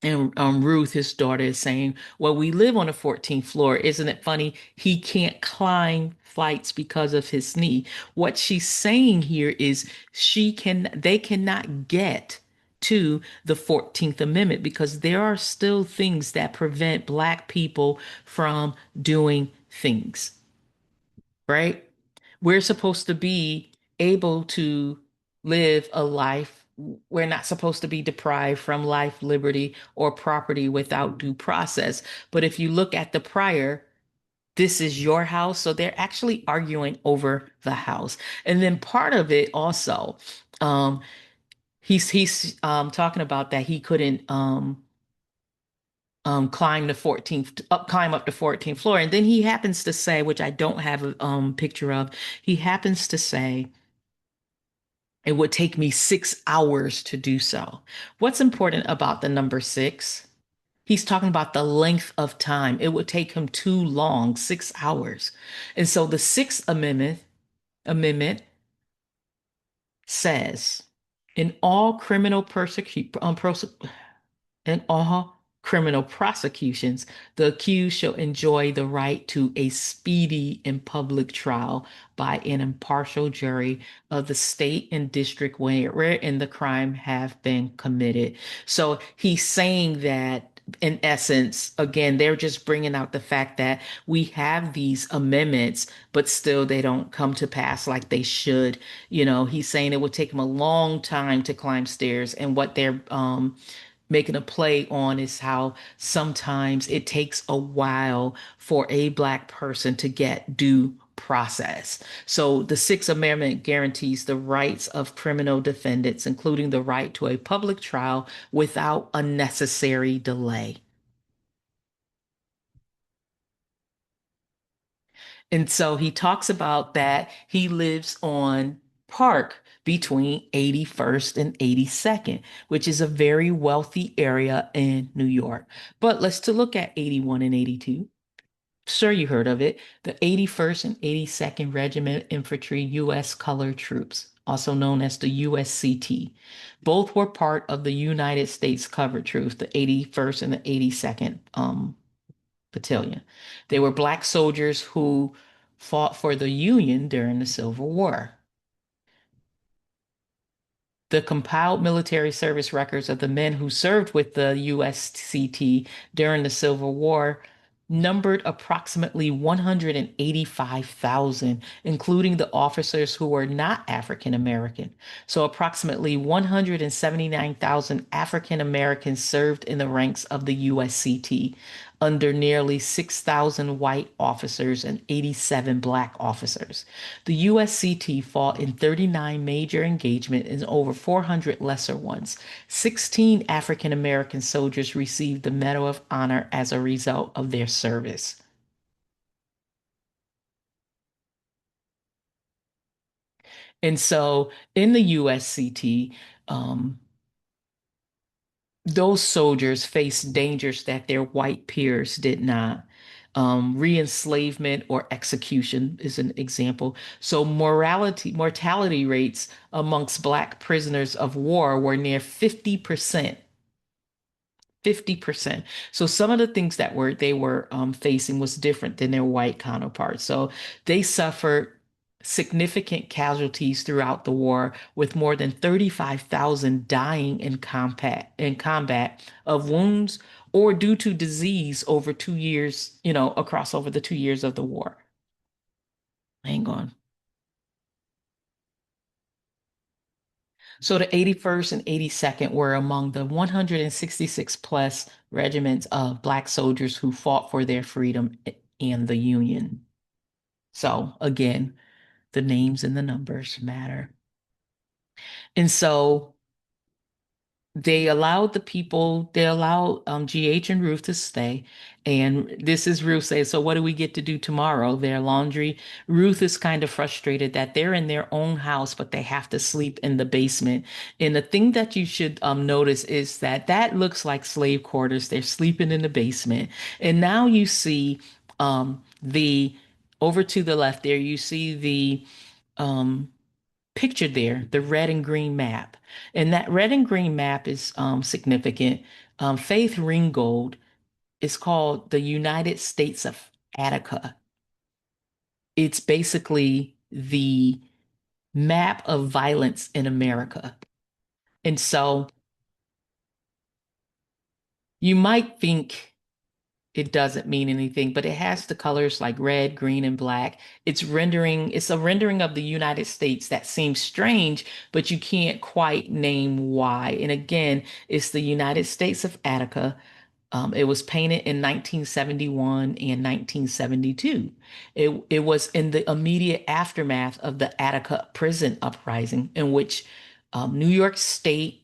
Speaker 1: And Ruth, his daughter, is saying, well, we live on the 14th floor. Isn't it funny? He can't climb flights because of his knee. What she's saying here is they cannot get to the 14th Amendment because there are still things that prevent Black people from doing things, right? We're supposed to be able to live a life. We're not supposed to be deprived from life, liberty, or property without due process. But if you look at the prior, this is your house. So they're actually arguing over the house. And then part of it also, um, he's talking about that he couldn't climb up the 14th floor. And then he happens to say, which I don't have a picture of, he happens to say, it would take me 6 hours to do so. What's important about the number six? He's talking about the length of time. It would take him too long, 6 hours. And so the Sixth Amendment says, in all criminal in all criminal prosecutions, the accused shall enjoy the right to a speedy and public trial by an impartial jury of the state and district wherein the crime have been committed. So he's saying that. In essence, again, they're just bringing out the fact that we have these amendments, but still they don't come to pass like they should. He's saying it would take him a long time to climb stairs, and what they're making a play on is how sometimes it takes a while for a Black person to get due process. So the Sixth Amendment guarantees the rights of criminal defendants, including the right to a public trial without unnecessary delay. And so he talks about that he lives on Park between 81st and 82nd, which is a very wealthy area in New York. But let's to look at 81 and 82. Sure, you heard of it. The 81st and 82nd Regiment Infantry U.S. Colored Troops, also known as the USCT. Both were part of the United States Colored Troops, the 81st and the 82nd Battalion. They were Black soldiers who fought for the Union during the Civil War. The compiled military service records of the men who served with the USCT during the Civil War numbered approximately 185,000, including the officers who were not African American. So, approximately 179,000 African Americans served in the ranks of the USCT under nearly 6,000 white officers and 87 Black officers. The USCT fought in 39 major engagements and over 400 lesser ones. 16 African American soldiers received the Medal of Honor as a result of their service. And so in the USCT, those soldiers faced dangers that their white peers did not. Re-enslavement or execution is an example. So mortality rates amongst Black prisoners of war were near 50%. 50%. So some of the things that they were facing was different than their white counterparts. So they suffered significant casualties throughout the war, with more than 35,000 dying in combat of wounds or due to disease over 2 years, across over the 2 years of the war. Hang on. So the 81st and 82nd were among the 166 plus regiments of Black soldiers who fought for their freedom and the Union. So again, the names and the numbers matter. And so they allowed GH and Ruth to stay. And this is Ruth saying, so what do we get to do tomorrow? Their laundry. Ruth is kind of frustrated that they're in their own house, but they have to sleep in the basement. And the thing that you should notice is that that looks like slave quarters. They're sleeping in the basement. And now you see the over to the left there, you see the um, picture there, the red and green map. And that red and green map is significant. Faith Ringgold is called the United States of Attica. It's basically the map of violence in America. And so you might think it doesn't mean anything, but it has the colors like red, green, and black. It's a rendering of the United States that seems strange, but you can't quite name why. And again, it's the United States of Attica. It was painted in 1971 and 1972. It was in the immediate aftermath of the Attica prison uprising, in which New York State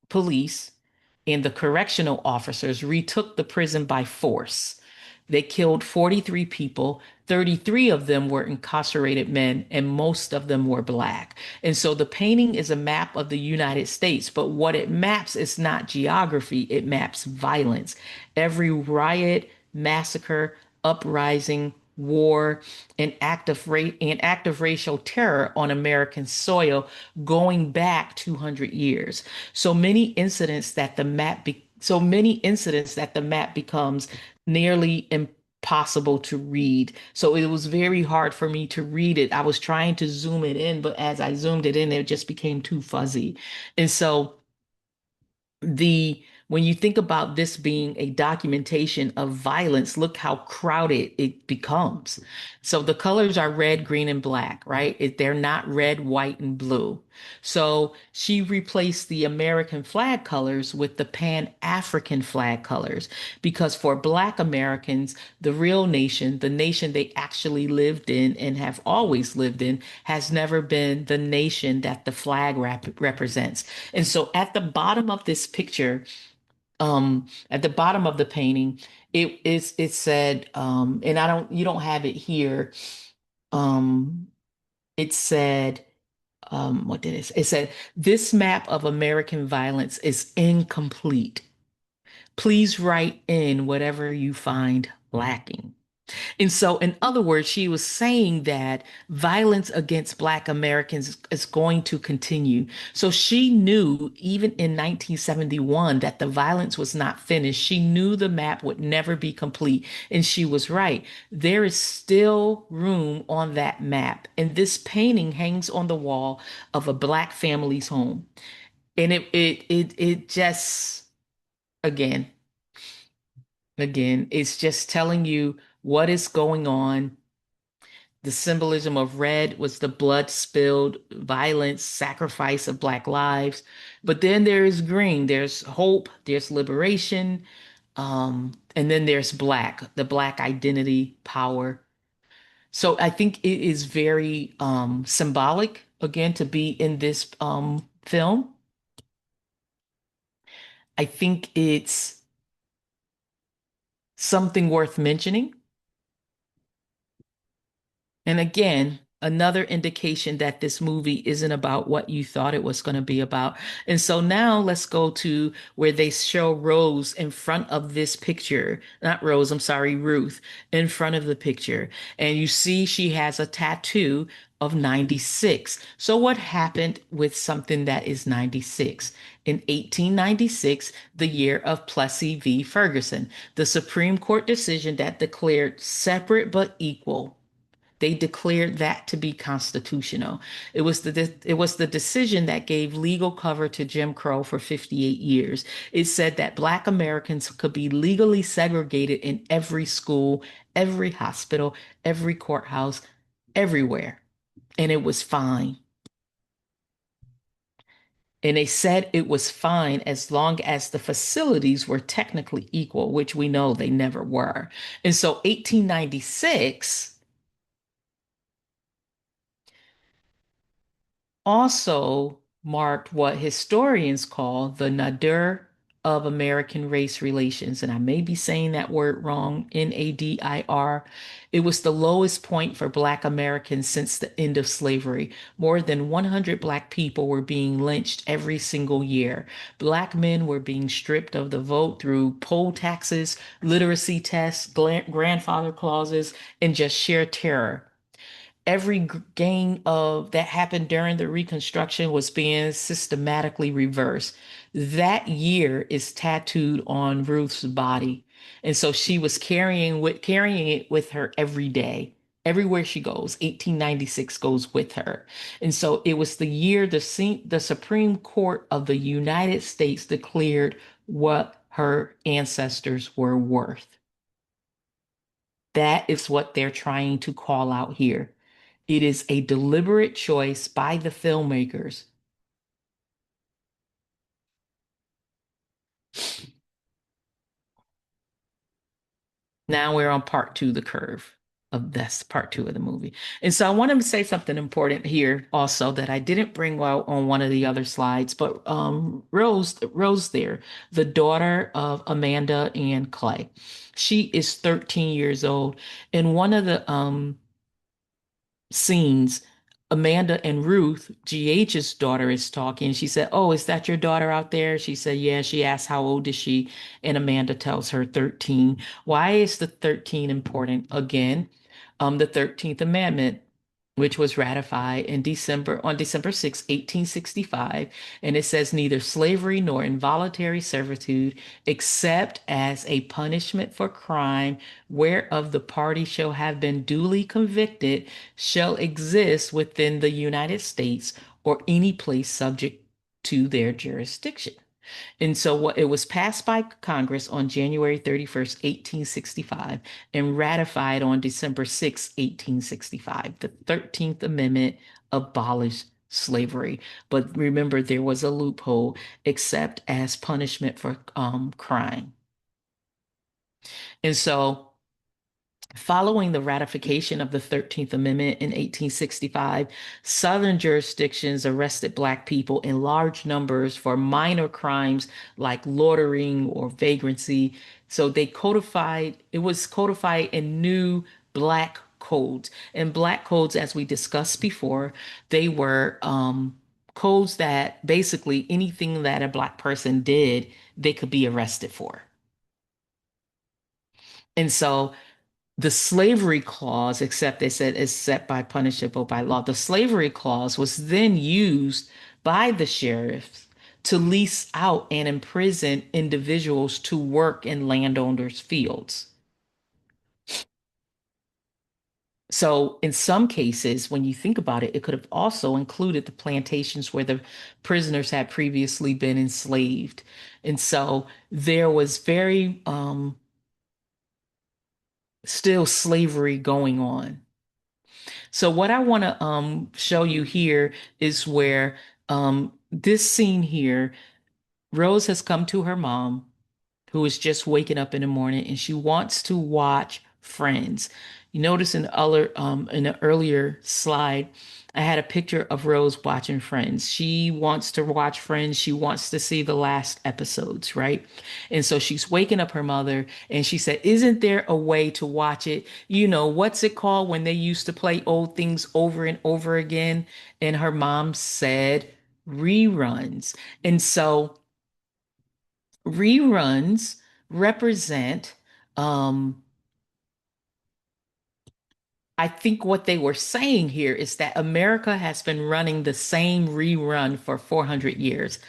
Speaker 1: police and the correctional officers retook the prison by force. They killed 43 people. 33 of them were incarcerated men, and most of them were black. And so the painting is a map of the United States, but what it maps is not geography, it maps violence. Every riot, massacre, uprising, war, and act of racial terror on American soil going back 200 years. So many incidents that the map becomes nearly impossible to read. So it was very hard for me to read it. I was trying to zoom it in, but as I zoomed it in, it just became too fuzzy. And so the when you think about this being a documentation of violence, look how crowded it becomes. So the colors are red, green, and black, right? They're not red, white, and blue. So she replaced the American flag colors with the Pan-African flag colors because for Black Americans, the real nation, the nation they actually lived in and have always lived in, has never been the nation that the flag represents. And so at the bottom of this picture, at the bottom of the painting, it said, and I don't you don't have it here. Um, it said, what did it say? It said, this map of American violence is incomplete. Please write in whatever you find lacking. And so, in other words, she was saying that violence against Black Americans is going to continue. So she knew, even in 1971, that the violence was not finished. She knew the map would never be complete. And she was right. There is still room on that map. And this painting hangs on the wall of a Black family's home. And it just, again, it's just telling you what is going on. The symbolism of red was the blood spilled, violence, sacrifice of Black lives. But then there is green, there's hope, there's liberation, and then there's black, the Black identity, power. So I think it is very symbolic, again, to be in this film. I think it's something worth mentioning. And again, another indication that this movie isn't about what you thought it was going to be about. And so now let's go to where they show Rose in front of this picture. Not Rose, I'm sorry, Ruth, in front of the picture. And you see she has a tattoo of 96. So what happened with something that is 96? In 1896, the year of Plessy v. Ferguson, the Supreme Court decision that declared separate but equal. They declared that to be constitutional. It was the decision that gave legal cover to Jim Crow for 58 years. It said that Black Americans could be legally segregated in every school, every hospital, every courthouse, everywhere. And it was fine. And they said it was fine as long as the facilities were technically equal, which we know they never were. And so 1896 also marked what historians call the nadir of American race relations. And I may be saying that word wrong, Nadir. It was the lowest point for Black Americans since the end of slavery. More than 100 Black people were being lynched every single year. Black men were being stripped of the vote through poll taxes, literacy tests, grandfather clauses, and just sheer terror. Every gain of that happened during the Reconstruction was being systematically reversed. That year is tattooed on Ruth's body. And so she was carrying it with her every day. Everywhere she goes, 1896 goes with her. And so it was the year the Supreme Court of the United States declared what her ancestors were worth. That is what they're trying to call out here. It is a deliberate choice by the filmmakers. Now we're on part two, the curve of that's part two of the movie. And so I want to say something important here also that I didn't bring out on one of the other slides, but Rose there, the daughter of Amanda and Clay. She is 13 years old. And one of the scenes, Amanda and Ruth, GH's daughter, is talking. She said, "Oh, is that your daughter out there?" She said, "Yeah." She asked, "How old is she?" And Amanda tells her 13. Why is the 13 important? Again, the 13th Amendment, which was ratified on December 6, 1865, and it says neither slavery nor involuntary servitude, except as a punishment for crime whereof the party shall have been duly convicted, shall exist within the United States or any place subject to their jurisdiction. And so what it was passed by Congress on January 31st, 1865, and ratified on December 6, 1865. The 13th Amendment abolished slavery. But remember, there was a loophole, except as punishment for crime. And so following the ratification of the 13th Amendment in 1865, Southern jurisdictions arrested Black people in large numbers for minor crimes like loitering or vagrancy. So it was codified in new Black codes. And Black codes, as we discussed before, they were codes that basically anything that a Black person did, they could be arrested for. And so the slavery clause, except they said is set by punishable by law. The slavery clause was then used by the sheriffs to lease out and imprison individuals to work in landowners' fields. So, in some cases, when you think about it, it could have also included the plantations where the prisoners had previously been enslaved. And so there was very still slavery going on. So what I want to show you here is where this scene here, Rose has come to her mom, who is just waking up in the morning, and she wants to watch Friends. You notice in an earlier slide, I had a picture of Rose watching Friends. She wants to watch Friends. She wants to see the last episodes, right? And so she's waking up her mother, and she said, "Isn't there a way to watch it? You know, what's it called when they used to play old things over and over again?" And her mom said, "Reruns." And so reruns represent, um, I think what they were saying here is that America has been running the same rerun for 400 years.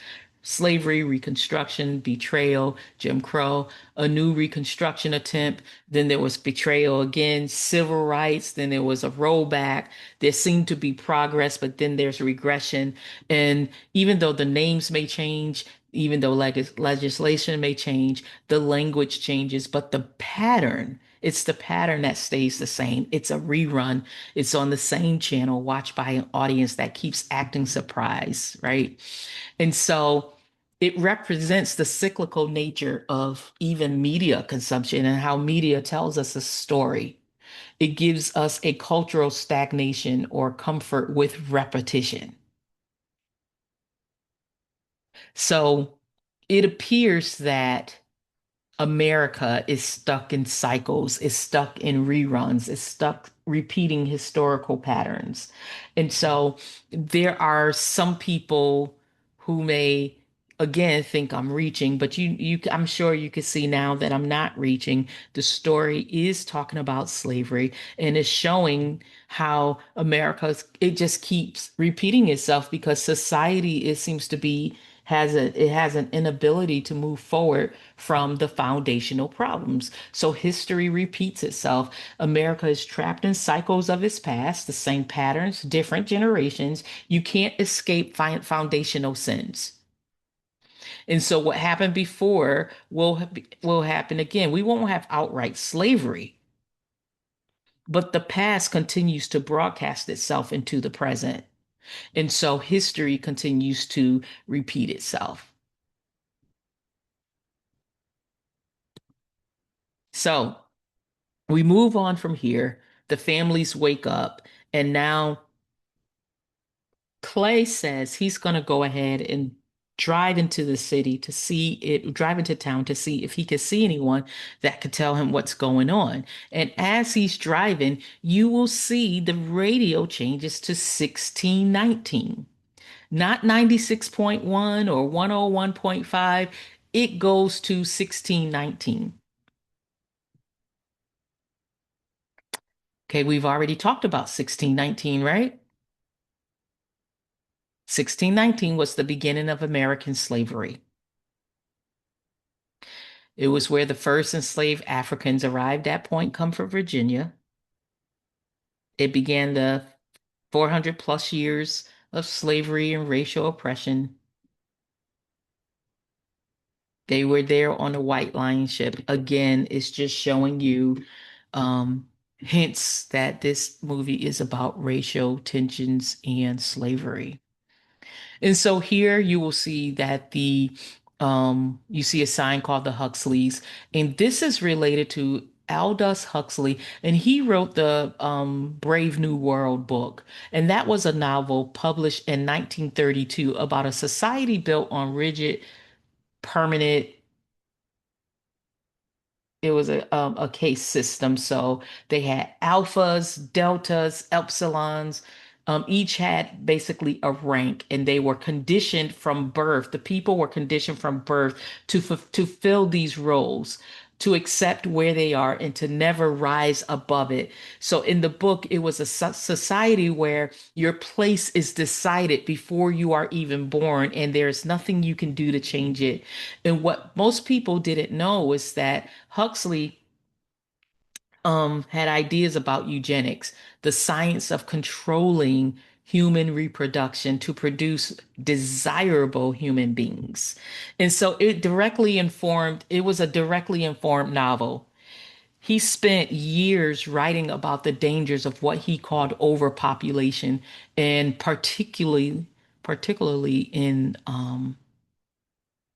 Speaker 1: Slavery, Reconstruction, betrayal, Jim Crow, a new Reconstruction attempt. Then there was betrayal again, civil rights. Then there was a rollback. There seemed to be progress, but then there's regression. And even though the names may change, even though legislation may change, the language changes, but it's the pattern that stays the same. It's a rerun. It's on the same channel, watched by an audience that keeps acting surprised, right? And so it represents the cyclical nature of even media consumption and how media tells us a story. It gives us a cultural stagnation or comfort with repetition. So it appears that America is stuck in cycles, is stuck in reruns, is stuck repeating historical patterns. And so there are some people who may again think I'm reaching, but I'm sure you can see now that I'm not reaching. The story is talking about slavery and is showing how it just keeps repeating itself because society it seems to be it has an inability to move forward from the foundational problems. So history repeats itself. America is trapped in cycles of its past, the same patterns, different generations. You can't escape foundational sins. And so what happened before will happen again. We won't have outright slavery, but the past continues to broadcast itself into the present. And so history continues to repeat itself. So we move on from here. The families wake up, and now Clay says he's going to go ahead and drive into the city to see it, drive into town to see if he could see anyone that could tell him what's going on. And as he's driving, you will see the radio changes to 1619, not 96.1 or 101.5. It goes to 1619. Okay, we've already talked about 1619, right? 1619 was the beginning of American slavery. It was where the first enslaved Africans arrived at Point Comfort, Virginia. It began the 400 plus years of slavery and racial oppression. They were there on the White Lion ship. Again, it's just showing you hints that this movie is about racial tensions and slavery. And so here you will see that you see a sign called the Huxleys, and this is related to Aldous Huxley, and he wrote the Brave New World book, and that was a novel published in 1932 about a society built on rigid, permanent. It was a case system. So they had alphas, deltas, epsilons. Each had basically a rank, and they were conditioned from birth. The people were conditioned from birth to fill these roles, to accept where they are, and to never rise above it. So in the book, it was a society where your place is decided before you are even born, and there's nothing you can do to change it. And what most people didn't know is that Huxley had ideas about eugenics, the science of controlling human reproduction to produce desirable human beings. And so it was a directly informed novel. He spent years writing about the dangers of what he called overpopulation, and particularly in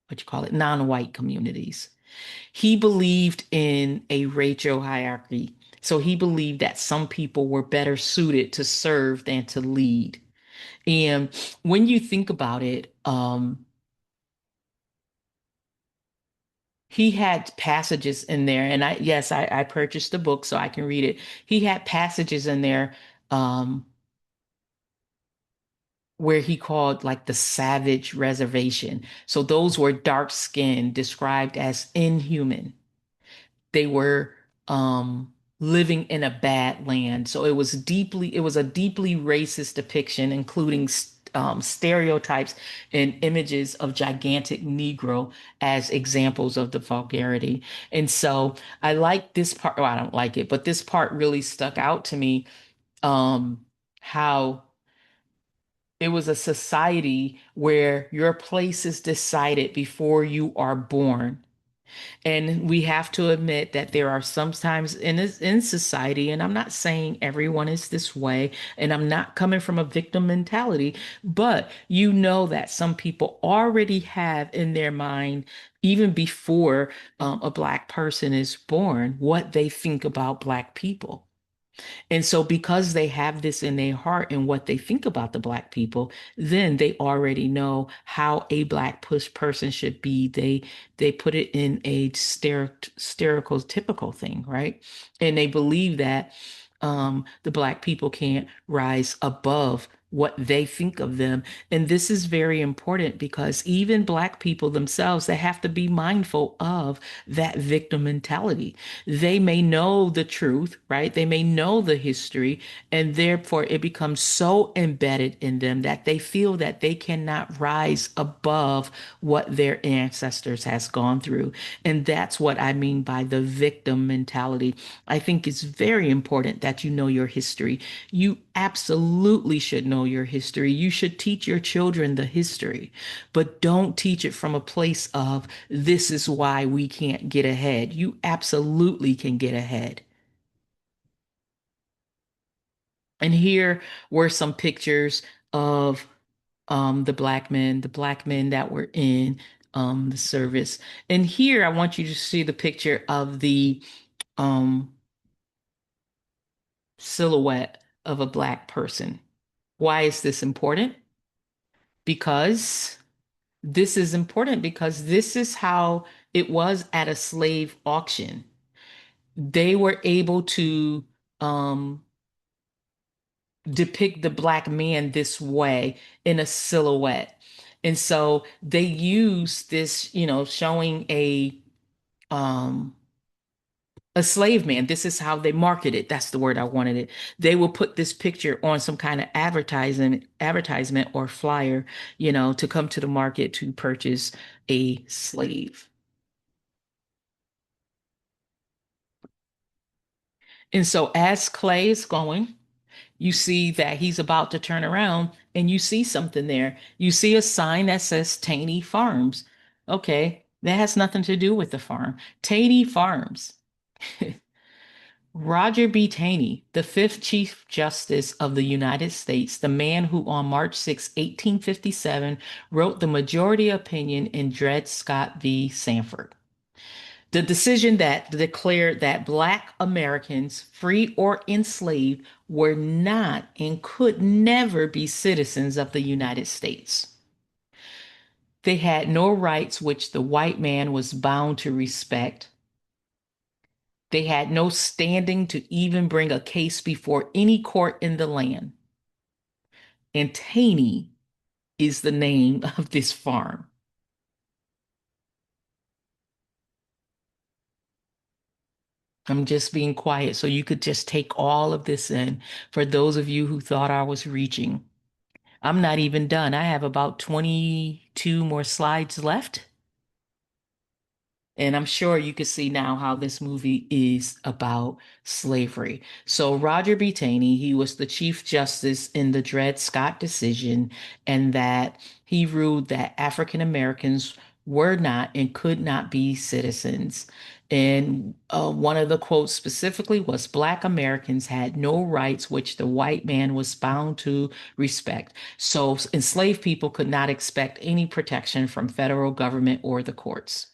Speaker 1: what you call it, non-white communities. He believed in a racial hierarchy. So he believed that some people were better suited to serve than to lead. And when you think about it, he had passages in there, and I purchased the book so I can read it. He had passages in there um, where he called like the savage reservation. So those were dark skinned, described as inhuman. They were living in a bad land. So it was a deeply racist depiction, including stereotypes and images of gigantic Negro as examples of the vulgarity. And so I like this part. Well, I don't like it, but this part really stuck out to me. How it was a society where your place is decided before you are born. And we have to admit that there are sometimes in society, and I'm not saying everyone is this way, and I'm not coming from a victim mentality, but you know that some people already have in their mind, even before a Black person is born, what they think about Black people. And so, because they have this in their heart and what they think about the Black people, then they already know how a Black push person should be. They put it in a stereotypical thing, right? And they believe that the Black people can't rise above what they think of them. And this is very important because even Black people themselves, they have to be mindful of that victim mentality. They may know the truth, right? They may know the history, and therefore it becomes so embedded in them that they feel that they cannot rise above what their ancestors has gone through. And that's what I mean by the victim mentality. I think it's very important that you know your history. You absolutely should know your history. You should teach your children the history, but don't teach it from a place of this is why we can't get ahead. You absolutely can get ahead. And here were some pictures of the black men that were in the service. And here I want you to see the picture of the um, silhouette of a Black person. Why is this important? Because this is important because this is how it was at a slave auction. They were able to um, depict the Black man this way in a silhouette. And so they use this, showing um, a slave man. This is how they market it. That's the word I wanted it. They will put this picture on some kind of advertisement or flyer, to come to the market to purchase a slave. And so as Clay is going, you see that he's about to turn around and you see something there. You see a sign that says Taney Farms. Okay, that has nothing to do with the farm. Taney Farms. Roger B. Taney, the fifth Chief Justice of the United States, the man who on March 6, 1857, wrote the majority opinion in Dred Scott v. Sanford. The decision that declared that Black Americans, free or enslaved, were not and could never be citizens of the United States. They had no rights which the white man was bound to respect. They had no standing to even bring a case before any court in the land. And Taney is the name of this farm. I'm just being quiet so you could just take all of this in for those of you who thought I was reaching. I'm not even done. I have about 22 more slides left. And I'm sure you can see now how this movie is about slavery. So, Roger B. Taney, he was the Chief Justice in the Dred Scott decision, and that he ruled that African Americans were not and could not be citizens. And one of the quotes specifically was Black Americans had no rights which the white man was bound to respect. So, enslaved people could not expect any protection from federal government or the courts.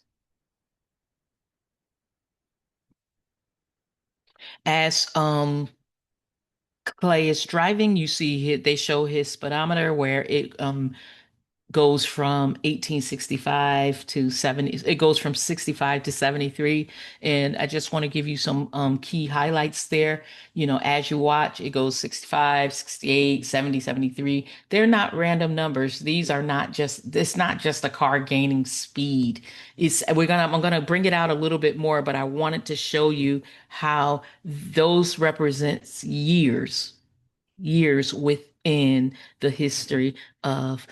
Speaker 1: As Clay is driving, you see they show his speedometer where it goes from 1865 to 70. It goes from 65 to 73. And I just want to give you some key highlights there. As you watch, it goes 65, 68, 70, 73. They're not random numbers. These are not just, it's not just a car gaining speed. I'm gonna bring it out a little bit more, but I wanted to show you how those represents years within the history of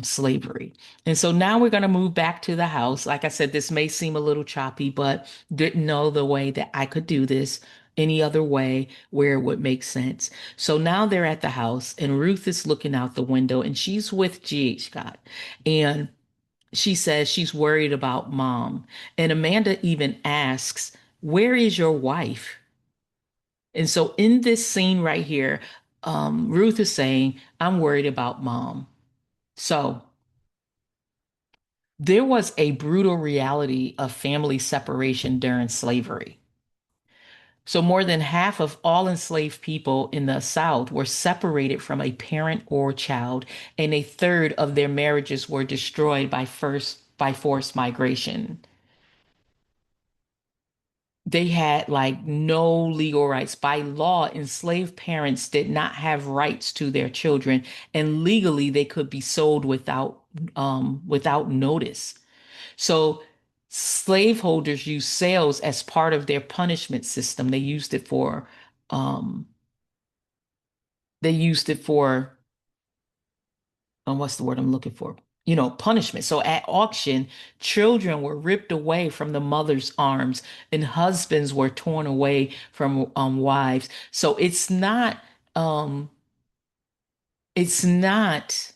Speaker 1: slavery. And so now we're going to move back to the house. Like I said, this may seem a little choppy, but didn't know the way that I could do this any other way where it would make sense. So now they're at the house, and Ruth is looking out the window, and she's with G.H. Scott. And she says she's worried about mom. And Amanda even asks, "Where is your wife?" And so in this scene right here, Ruth is saying, "I'm worried about mom." So there was a brutal reality of family separation during slavery. So more than half of all enslaved people in the South were separated from a parent or child, and a third of their marriages were destroyed by forced migration. they had like no legal rights. By law, enslaved parents did not have rights to their children, and legally they could be sold without notice. So slaveholders used sales as part of their punishment system. Um they used it for what's the word I'm looking for? Punishment. So at auction, children were ripped away from the mother's arms and husbands were torn away from wives. So um it's not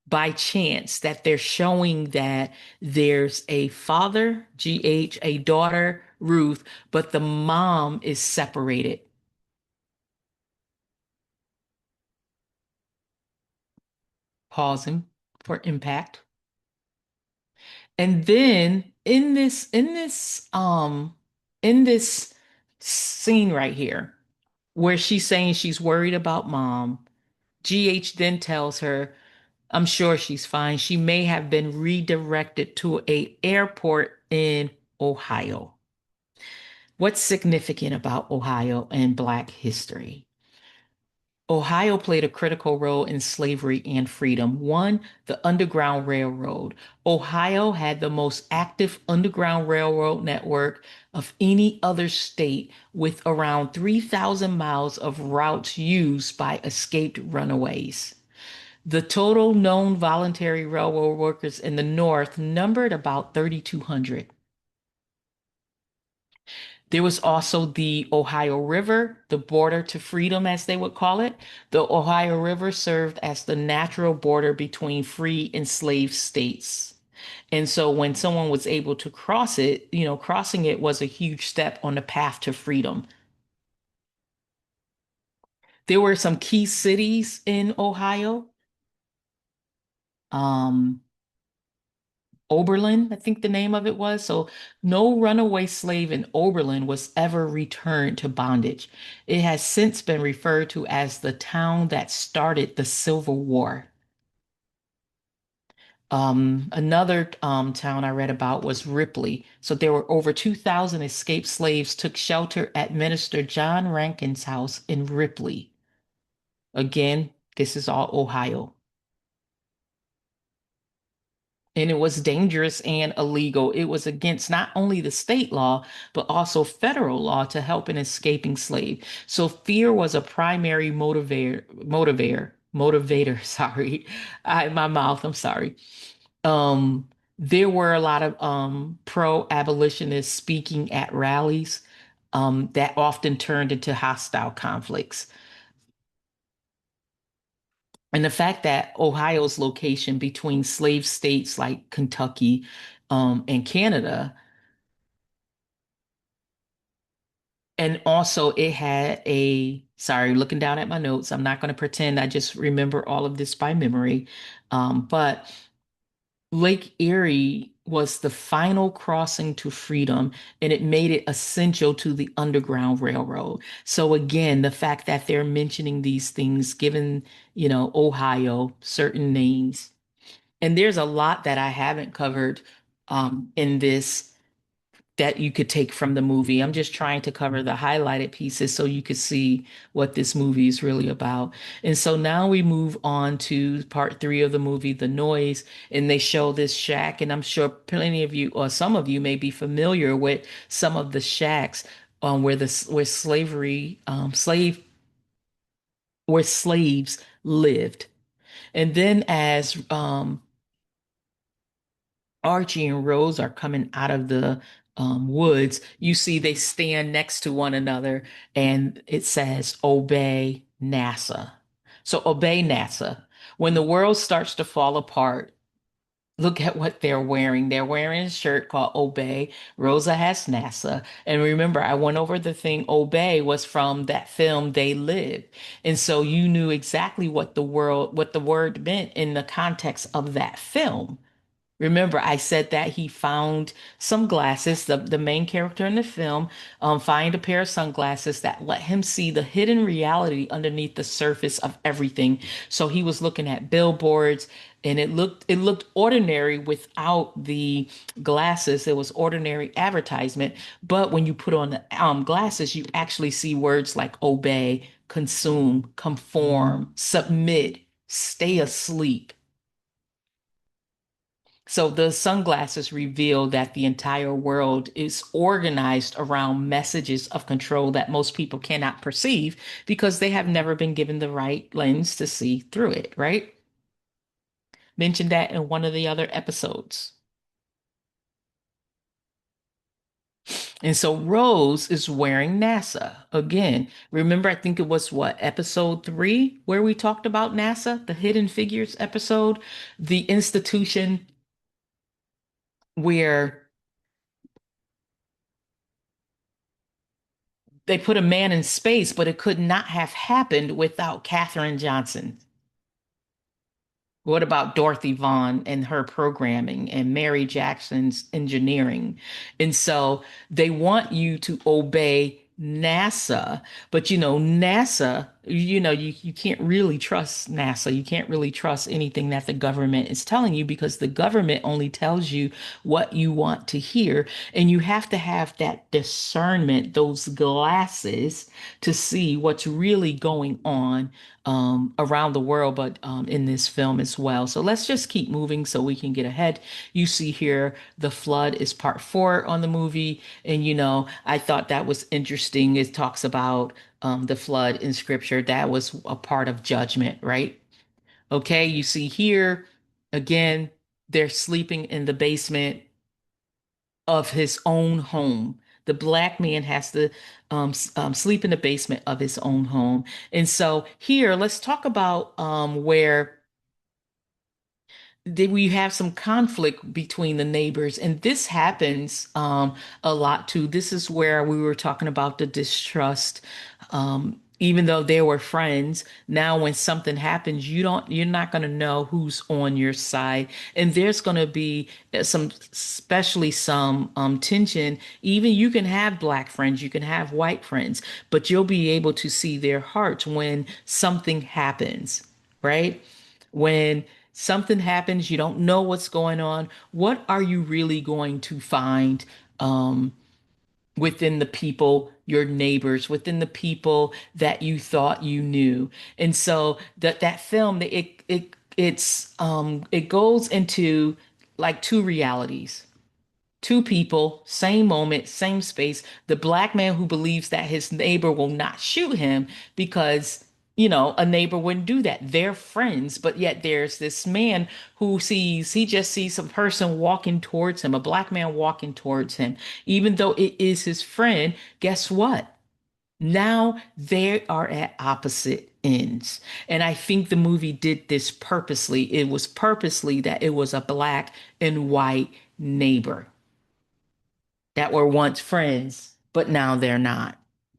Speaker 1: by chance that they're showing that there's a father, GH, a daughter, Ruth, but the mom is separated, pausing for impact. And then in this scene right here, where she's saying she's worried about mom, GH then tells her, I'm sure she's fine. She may have been redirected to a airport in Ohio. What's significant about Ohio and Black history? Ohio played a critical role in slavery and freedom. One, the Underground Railroad. Ohio had the most active Underground Railroad network of any other state, with around 3,000 miles of routes used by escaped runaways. The total known voluntary railroad workers in the North numbered about 3,200. There was also the Ohio River, the border to freedom, as they would call it. The Ohio River served as the natural border between free and slave states. And so when someone was able to cross it, crossing it was a huge step on the path to freedom. There were some key cities in Ohio. Um, Oberlin, I think the name of it was. So no runaway slave in Oberlin was ever returned to bondage. It has since been referred to as the town that started the Civil War. Another town I read about was Ripley. So there were over 2,000 escaped slaves took shelter at Minister John Rankin's house in Ripley. Again, this is all Ohio. And it was dangerous and illegal. It was against not only the state law, but also federal law to help an escaping slave. So fear was a primary motivator, sorry. My mouth, I'm sorry. Um, there were a lot of pro-abolitionists speaking at rallies that often turned into hostile conflicts. And the fact that Ohio's location between slave states like Kentucky and Canada, and also it had sorry, looking down at my notes, I'm not going to pretend I just remember all of this by memory. But Lake Erie was the final crossing to freedom, and it made it essential to the Underground Railroad. So again, the fact that they're mentioning these things, given, Ohio, certain names. And there's a lot that I haven't covered in this that you could take from the movie. I'm just trying to cover the highlighted pieces so you could see what this movie is really about. And so now we move on to part three of the movie, The Noise, and they show this shack. And I'm sure plenty of you, or some of you, may be familiar with some of the shacks where slaves lived. And then as Archie and Rose are coming out of the woods, you see they stand next to one another and it says, Obey NASA. So obey NASA. When the world starts to fall apart, look at what they're wearing. They're wearing a shirt called Obey. Rosa has NASA. And remember, I went over the thing, Obey was from that film They Live. And so you knew exactly what the word meant in the context of that film. Remember, I said that he found some glasses, the main character in the film, find a pair of sunglasses that let him see the hidden reality underneath the surface of everything. So he was looking at billboards, and it looked ordinary without the glasses. It was ordinary advertisement, but when you put on the glasses, you actually see words like obey, consume, conform, submit, stay asleep. So the sunglasses reveal that the entire world is organized around messages of control that most people cannot perceive because they have never been given the right lens to see through it, right? Mentioned that in one of the other episodes. And so Rose is wearing NASA again. Remember, I think it was what, episode 3, where we talked about NASA, the Hidden Figures episode, the institution where they put a man in space, but it could not have happened without Katherine Johnson. What about Dorothy Vaughan and her programming and Mary Jackson's engineering? And so they want you to obey NASA, but NASA, you can't really trust NASA. You can't really trust anything that the government is telling you because the government only tells you what you want to hear. And you have to have that discernment, those glasses to see what's really going on around the world, but in this film as well. So let's just keep moving so we can get ahead. You see here, the flood is part 4 on the movie. And, I thought that was interesting. It talks about the flood in scripture. That was a part of judgment, right? Okay, you see here, again, they're sleeping in the basement of his own home. The black man has to sleep in the basement of his own home. And so here, let's talk about where did we have some conflict between the neighbors, and this happens a lot too. This is where we were talking about the distrust. Even though they were friends, now when something happens, you're not going to know who's on your side, and there's going to be some, especially some tension. Even you can have black friends, you can have white friends, but you'll be able to see their hearts when something happens, right? When something happens, you don't know what's going on. What are you really going to find within the people, your neighbors, within the people that you thought you knew? And so that film, it goes into like two realities. Two people, same moment, same space. The black man who believes that his neighbor will not shoot him because, a neighbor wouldn't do that. They're friends, but yet there's this man he just sees a person walking towards him, a black man walking towards him. Even though it is his friend, guess what? Now they are at opposite ends. And I think the movie did this purposely. It was purposely that it was a black and white neighbor that were once friends, but now they're not.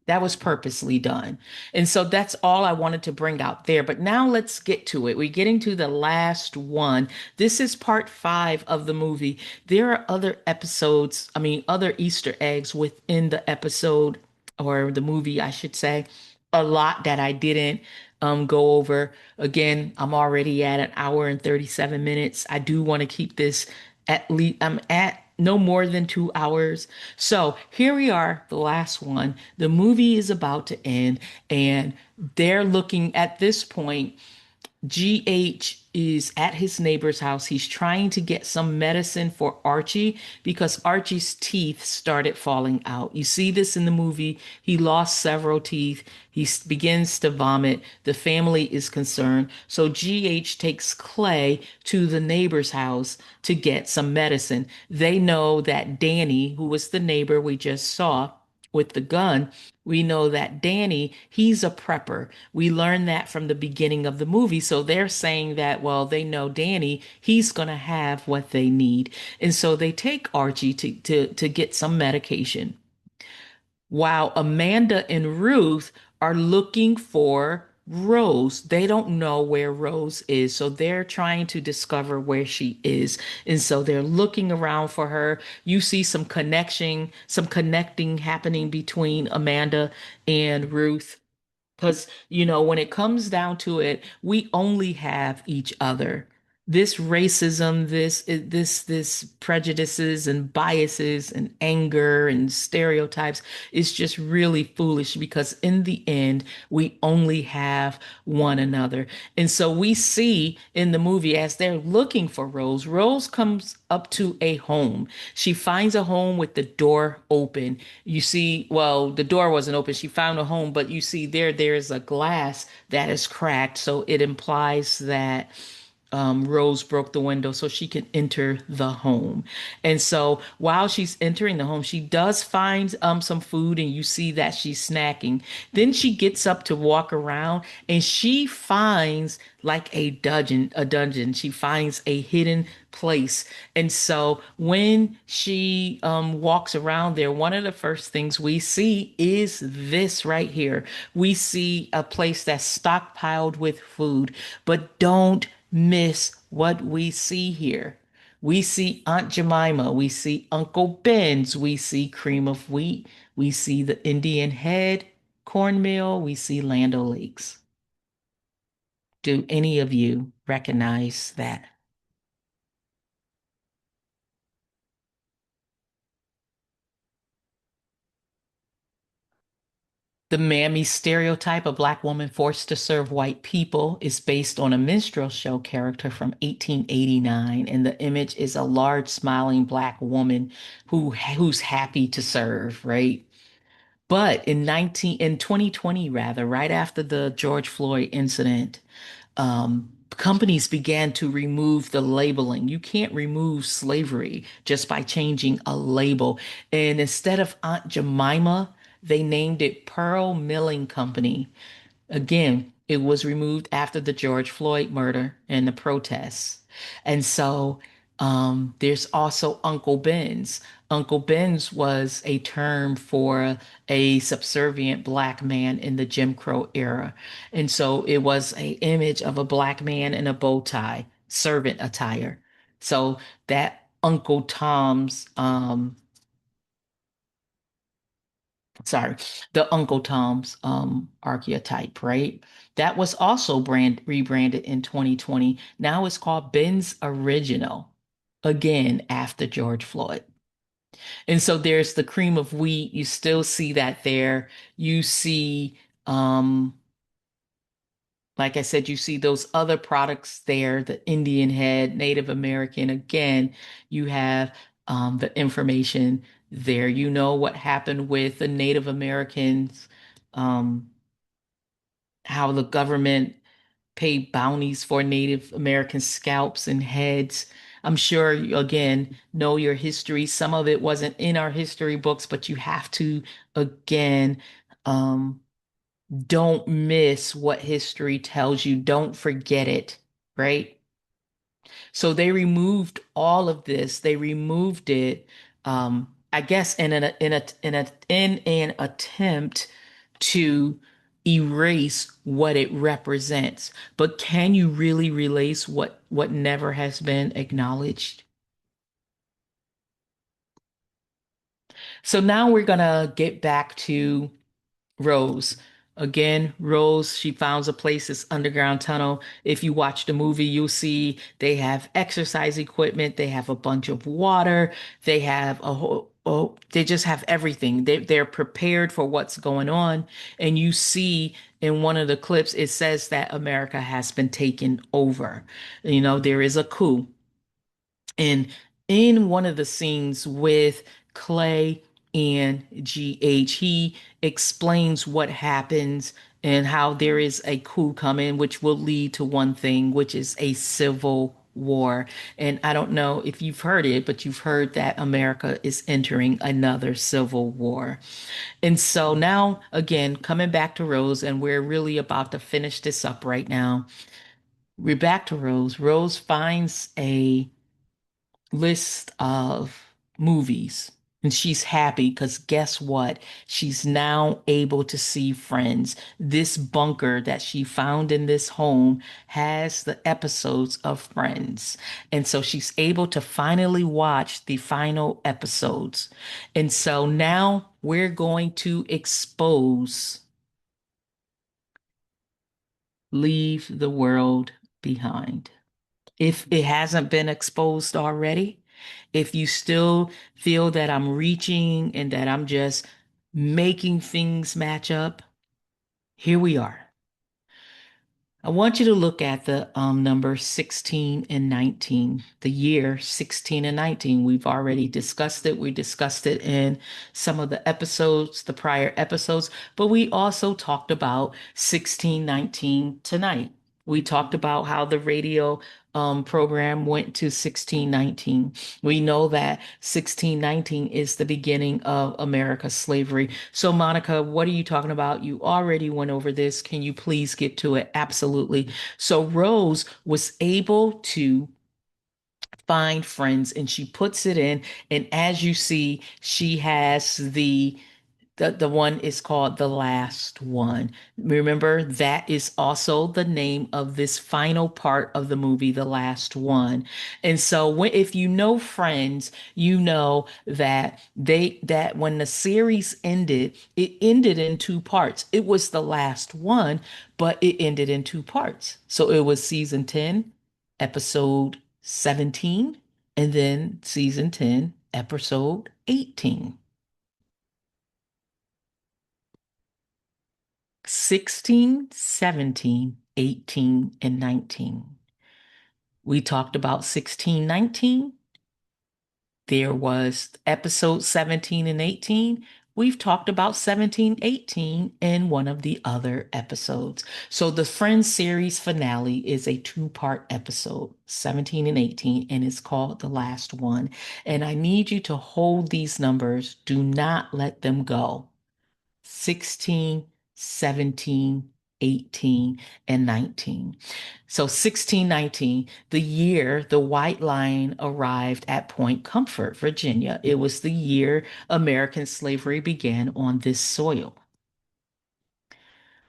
Speaker 1: That was purposely done. And so that's all I wanted to bring out there. But now let's get to it. We're getting to the last one. This is part 5 of the movie. There are other episodes, other Easter eggs within the episode or the movie, I should say, a lot that I didn't go over. Again, I'm already at an hour and 37 minutes. I do want to keep this at least, I'm at no more than 2 hours. So here we are, the last one. The movie is about to end, and they're looking at this point. GH is at his neighbor's house. He's trying to get some medicine for Archie because Archie's teeth started falling out. You see this in the movie. He lost several teeth. Begins to vomit. The family is concerned. So GH takes Clay to the neighbor's house to get some medicine. They know that Danny, who was the neighbor we just saw with the gun, we know that Danny, he's a prepper. We learned that from the beginning of the movie. So they're saying that, well, they know Danny, he's going to have what they need. And so they take Archie to get some medication, while Amanda and Ruth are looking for Rose. They don't know where Rose is, so they're trying to discover where she is. And so they're looking around for her. You see some connecting happening between Amanda and Ruth. Because, when it comes down to it, we only have each other. this racism, this prejudices and biases and anger and stereotypes is just really foolish because in the end, we only have one another. And so we see in the movie as they're looking for Rose, Rose comes up to a home. She finds a home with the door open. You see, well, the door wasn't open. She found a home, but you see there's a glass that is cracked. So it implies that Rose broke the window so she can enter the home. And so while she's entering the home, she does find some food, and you see that she's snacking. Then she gets up to walk around, and she finds like a dungeon. She finds a hidden place. And so when she walks around there, one of the first things we see is this right here. We see a place that's stockpiled with food, but don't miss what we see here. We see Aunt Jemima, we see Uncle Ben's, we see cream of wheat, we see the Indian head, cornmeal, we see Land O'Lakes. Do any of you recognize that? The mammy stereotype, a black woman forced to serve white people, is based on a minstrel show character from 1889, and the image is a large, smiling black woman who's happy to serve, right? But in 2020 rather, right after the George Floyd incident, companies began to remove the labeling. You can't remove slavery just by changing a label. And instead of Aunt Jemima, they named it Pearl Milling Company. Again, it was removed after the George Floyd murder and the protests. And so there's also Uncle Ben's. Uncle Ben's was a term for a subservient black man in the Jim Crow era. And so it was an image of a black man in a bow tie, servant attire. So that Uncle Tom's sorry, the Uncle Tom's archetype, right? That was also rebranded in 2020. Now it's called Ben's Original, again after George Floyd. And so there's the cream of wheat. You still see that there. You see um like I said, you see those other products there, the Indian head, Native American. Again, you have the information there. You know what happened with the Native Americans, um, how the government paid bounties for Native American scalps and heads. I'm sure you, again, know your history. Some of it wasn't in our history books, but you have to, again, um, don't miss what history tells you. Don't forget it, right? So they removed all of this. They removed it, I guess, in an attempt to erase what it represents. But can you really release what never has been acknowledged? So now we're gonna get back to Rose. Again, Rose, she finds a place, this underground tunnel. If you watch the movie, you'll see they have exercise equipment, they have a bunch of water, they have a whole, oh, they just have everything. They're prepared for what's going on. And you see in one of the clips, it says that America has been taken over. You know, there is a coup. And in one of the scenes with Clay and GH, he explains what happens and how there is a coup coming, which will lead to one thing, which is a civil war. And I don't know if you've heard it, but you've heard that America is entering another civil war. And so now, again, coming back to Rose, and we're really about to finish this up right now. We're back to Rose. Rose finds a list of movies. And she's happy because guess what? She's now able to see Friends. This bunker that she found in this home has the episodes of Friends. And so she's able to finally watch the final episodes. And so now we're going to expose Leave the World Behind. If it hasn't been exposed already, if you still feel that I'm reaching and that I'm just making things match up, here we are. I want you to look at the number 16 and 19, the year 16 and 19. We've already discussed it. We discussed it in some of the episodes, the prior episodes, but we also talked about 1619 tonight. We talked about how the radio program went to 1619. We know that 1619 is the beginning of America's slavery. So, Monica, what are you talking about? You already went over this. Can you please get to it? Absolutely. So, Rose was able to find friends and she puts it in. And as you see, she has the one is called The Last One. Remember, that is also the name of this final part of the movie, The Last One. And so if you know Friends, you know that when the series ended, it ended in two parts. It was the last one, but it ended in two parts. So it was season 10, episode 17, and then season 10, episode 18. 16, 17, 18, and 19. We talked about 16, 19. There was episode 17 and 18. We've talked about 17, 18 in one of the other episodes. So the Friends series finale is a two-part episode, 17 and 18, and it's called The Last One. And I need you to hold these numbers. Do not let them go. 16, 17, 18, and 19. So 1619, the year the White Line arrived at Point Comfort, Virginia. It was the year American slavery began on this soil.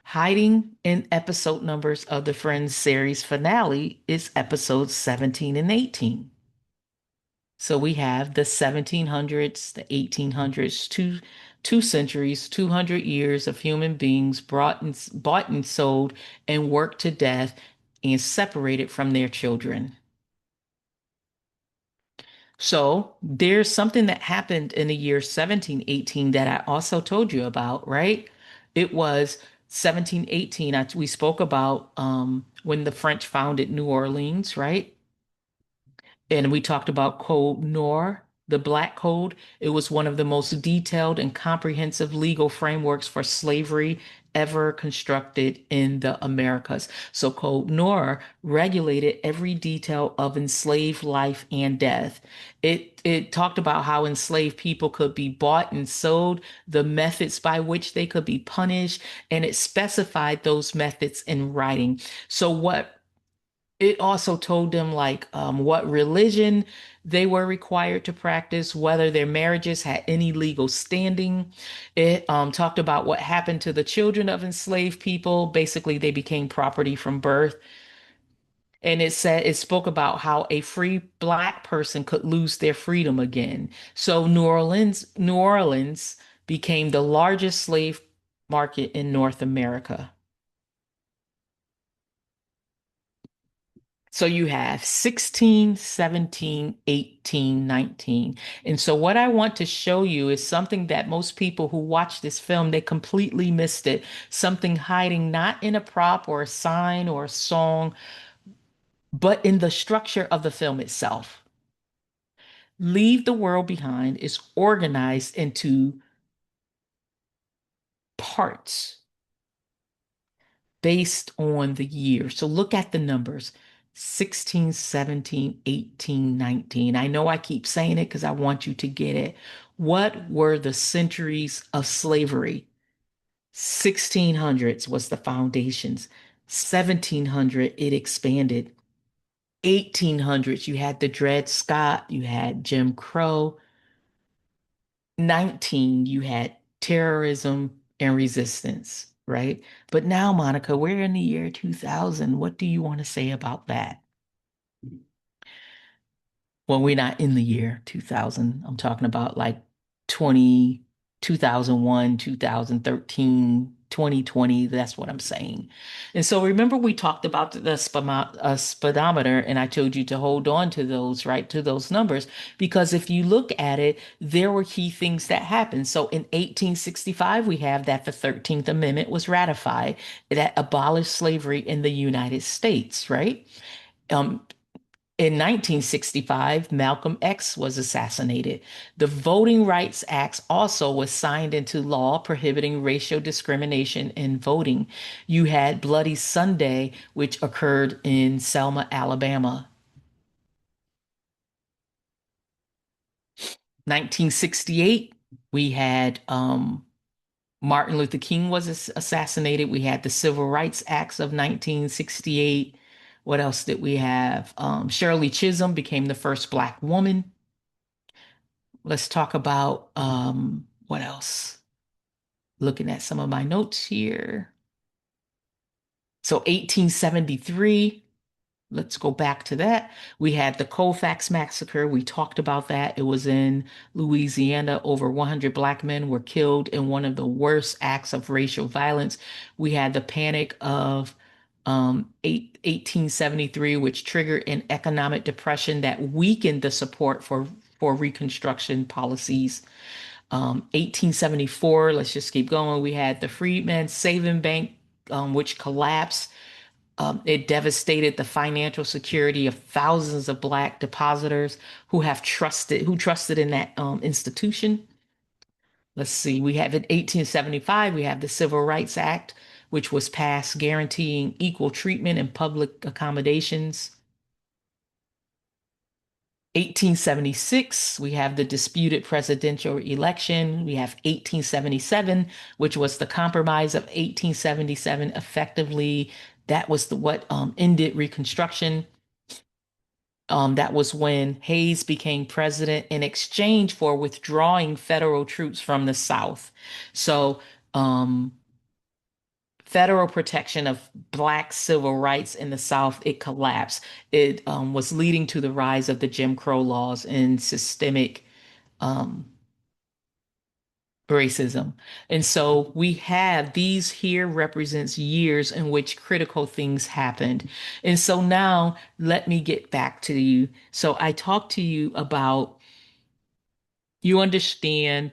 Speaker 1: Hiding in episode numbers of the Friends series finale is episodes 17 and 18. So we have the 1700s, the 1800s, two centuries, 200 years of human beings bought and sold and worked to death and separated from their children. So there's something that happened in the year 1718 that I also told you about, right? It was 1718. We spoke about when the French founded New Orleans, right? And we talked about Code Noir, the Black Code. It was one of the most detailed and comprehensive legal frameworks for slavery ever constructed in the Americas. So Code Noir regulated every detail of enslaved life and death. It talked about how enslaved people could be bought and sold, the methods by which they could be punished, and it specified those methods in writing. So what it also told them like what religion they were required to practice, whether their marriages had any legal standing. It talked about what happened to the children of enslaved people. Basically, they became property from birth. And it spoke about how a free black person could lose their freedom again. So New Orleans became the largest slave market in North America. So you have 16, 17, 18, 19. And so what I want to show you is something that most people who watch this film, they completely missed it. Something hiding not in a prop or a sign or a song, but in the structure of the film itself. Leave the World Behind is organized into parts based on the year. So look at the numbers 16, 17, 18, 19. I know I keep saying it because I want you to get it. What were the centuries of slavery? 1600s was the foundations. 1700, it expanded. 1800s, you had the Dred Scott, you had Jim Crow. 19, you had terrorism and resistance, right? But now, Monica, we're in the year 2000. What do you want to say about that? Well, we're not in the year 2000. I'm talking about like 20, 2001, 2013. 2020. That's what I'm saying. And so remember we talked about the speedometer, and I told you to hold on to those, right, to those numbers, because if you look at it, there were key things that happened. So in 1865, we have that the 13th Amendment was ratified that abolished slavery in the United States, right? Um, in 1965, Malcolm X was assassinated. The Voting Rights Act also was signed into law prohibiting racial discrimination in voting. You had Bloody Sunday, which occurred in Selma, Alabama. 1968, we had Martin Luther King was assassinated. We had the Civil Rights Acts of 1968. What else did we have? Shirley Chisholm became the first Black woman. Let's talk about what else? Looking at some of my notes here. So 1873, let's go back to that. We had the Colfax Massacre. We talked about that. It was in Louisiana. Over 100 Black men were killed in one of the worst acts of racial violence. We had the Panic of 1873, which triggered an economic depression that weakened the support for Reconstruction policies. 1874, let's just keep going. We had the Freedmen's Saving Bank, which collapsed. It devastated the financial security of thousands of Black depositors who trusted in that institution. Let's see, we have in 1875, we have the Civil Rights Act, which was passed guaranteeing equal treatment in public accommodations. 1876, we have the disputed presidential election. We have 1877, which was the Compromise of 1877. Effectively, that was what ended Reconstruction. That was when Hayes became president in exchange for withdrawing federal troops from the South. So, federal protection of Black civil rights in the South, it collapsed. It was leading to the rise of the Jim Crow laws and systemic um, racism. And so we have these here represents years in which critical things happened. And so now let me get back to you. So I talked to you about, you understand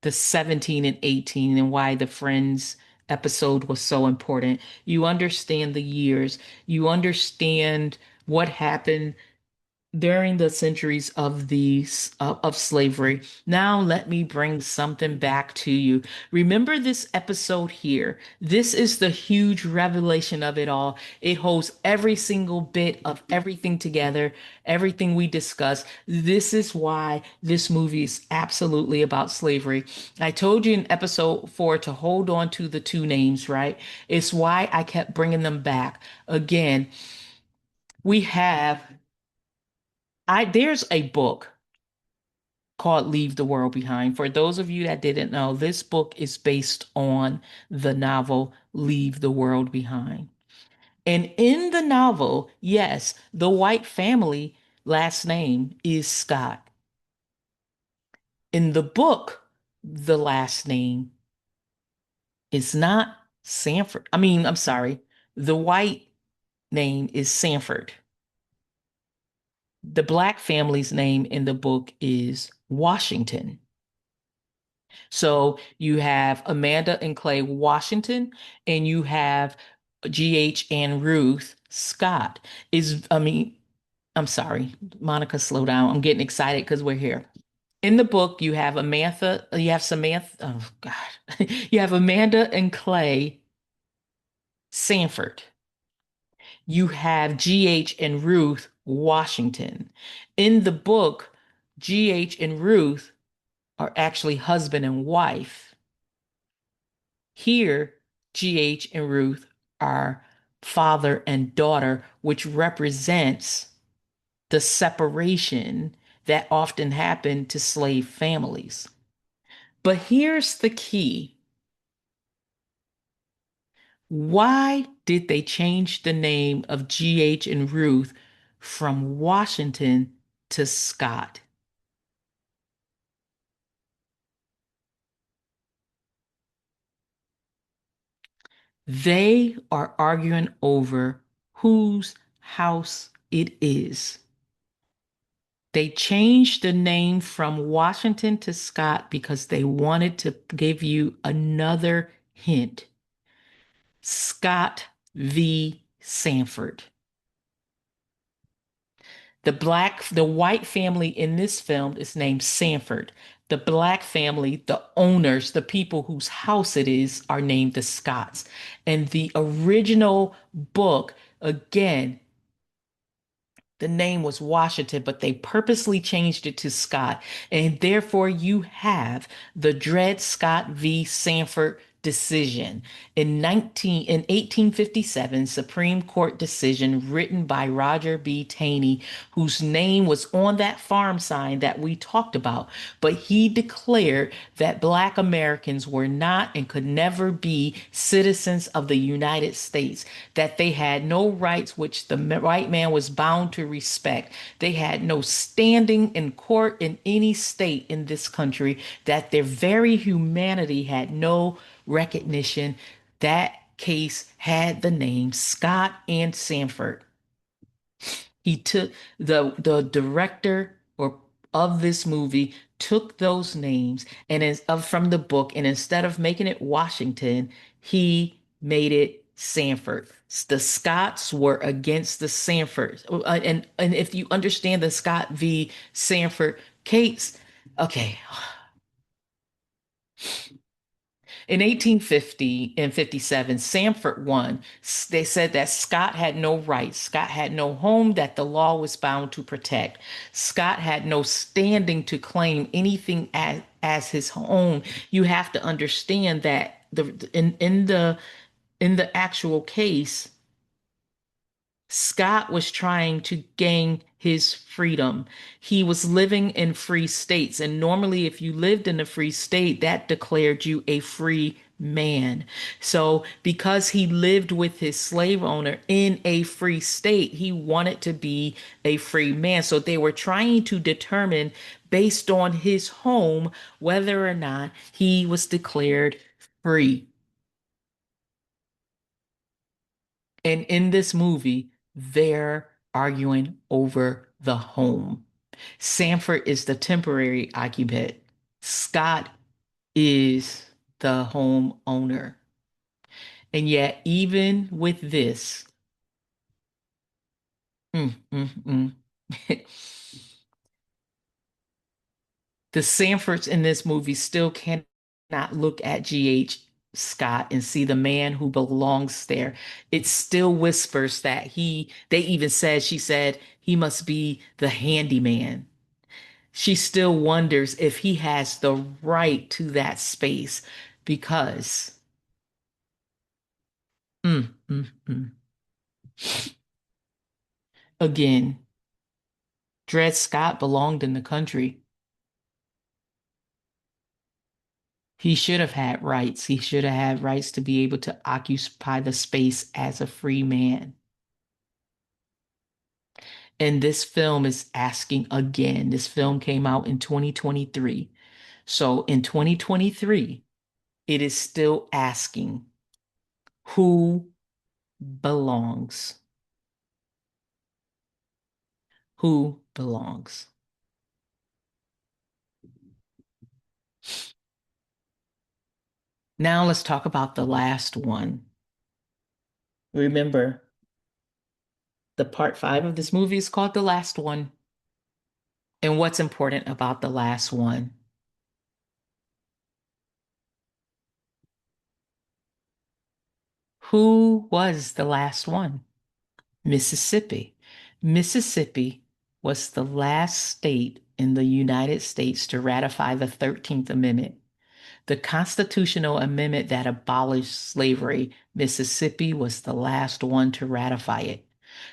Speaker 1: the 17 and 18 and why the Friends episode was so important. You understand the years. You understand what happened during the centuries of of slavery. Now let me bring something back to you. Remember this episode here. This is the huge revelation of it all. It holds every single bit of everything together, everything we discuss. This is why this movie is absolutely about slavery. I told you in episode 4 to hold on to the two names, right? It's why I kept bringing them back. Again, we have there's a book called Leave the World Behind. For those of you that didn't know, this book is based on the novel Leave the World Behind. And in the novel, yes, the white family last name is Scott. In the book, the last name is not Sanford. I'm sorry, the white name is Sanford. The black family's name in the book is Washington. So you have Amanda and Clay Washington, and you have GH and Ruth Scott. I'm sorry, Monica, slow down. I'm getting excited because we're here. In the book, you have Samantha, oh God, you have Amanda and Clay Sanford. You have GH and Ruth Washington. In the book, GH and Ruth are actually husband and wife. Here, GH and Ruth are father and daughter, which represents the separation that often happened to slave families. But here's the key. Why did they change the name of GH and Ruth from Washington to Scott? They are arguing over whose house it is. They changed the name from Washington to Scott because they wanted to give you another hint. Scott v. Sanford. The white family in this film is named Sanford. The black family, the owners, the people whose house it is, are named the Scotts. And the original book, again, the name was Washington, but they purposely changed it to Scott. And therefore, you have the Dred Scott v. Sanford decision in 1857, Supreme Court decision written by Roger B. Taney, whose name was on that farm sign that we talked about. But he declared that Black Americans were not and could never be citizens of the United States, that they had no rights which the white man was bound to respect. They had no standing in court in any state in this country, that their very humanity had no recognition. That case had the name Scott and Sanford. He took the director or of this movie took those names and is of from the book, and instead of making it Washington, he made it Sanford. The Scots were against the Sanfords. And if you understand the Scott v. Sanford case, okay, in 1850 and 57, Sanford won. They said that Scott had no rights. Scott had no home that the law was bound to protect. Scott had no standing to claim anything as his own. You have to understand that in the actual case, Scott was trying to gain his freedom. He was living in free states. And normally, if you lived in a free state, that declared you a free man. So, because he lived with his slave owner in a free state, he wanted to be a free man. So, they were trying to determine, based on his home, whether or not he was declared free. And in this movie, they're arguing over the home. Sanford is the temporary occupant. Scott is the home owner. And yet, even with this, mm, mm, mm, the Sanfords in this movie still cannot look at G.H. Scott and see the man who belongs there. It still whispers that they even said, she said, he must be the handyman. She still wonders if he has the right to that space because, mm, mm, mm. Again, Dred Scott belonged in the country. He should have had rights. He should have had rights to be able to occupy the space as a free man. And this film is asking again. This film came out in 2023. So in 2023, it is still asking who belongs? Who belongs? Now let's talk about the last one. Remember, the part five of this movie is called The Last One. And what's important about the last one? Who was the last one? Mississippi. Mississippi was the last state in the United States to ratify the 13th Amendment. The constitutional amendment that abolished slavery, Mississippi was the last one to ratify it.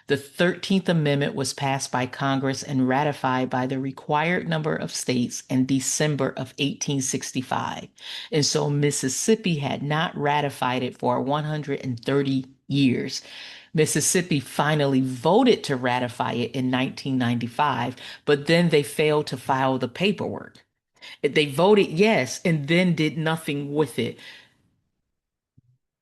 Speaker 1: The 13th Amendment was passed by Congress and ratified by the required number of states in December of 1865. And so Mississippi had not ratified it for 130 years. Mississippi finally voted to ratify it in 1995, but then they failed to file the paperwork. They voted yes and then did nothing with it.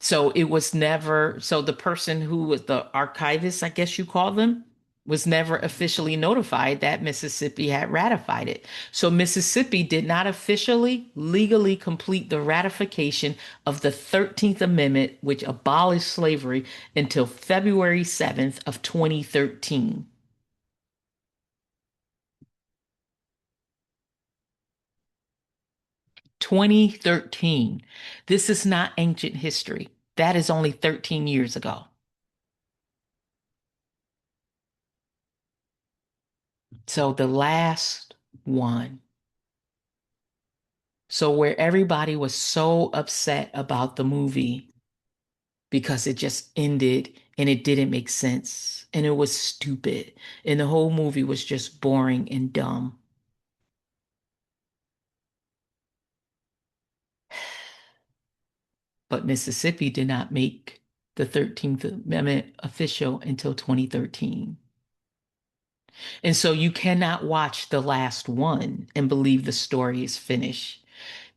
Speaker 1: So it was never, so the person who was the archivist, I guess you call them, was never officially notified that Mississippi had ratified it. So Mississippi did not officially, legally complete the ratification of the 13th Amendment, which abolished slavery, until February 7th of 2013. 2013. This is not ancient history. That is only 13 years ago. So the last one. So where everybody was so upset about the movie because it just ended and it didn't make sense and it was stupid and the whole movie was just boring and dumb. But Mississippi did not make the 13th Amendment official until 2013. And so you cannot watch the last one and believe the story is finished.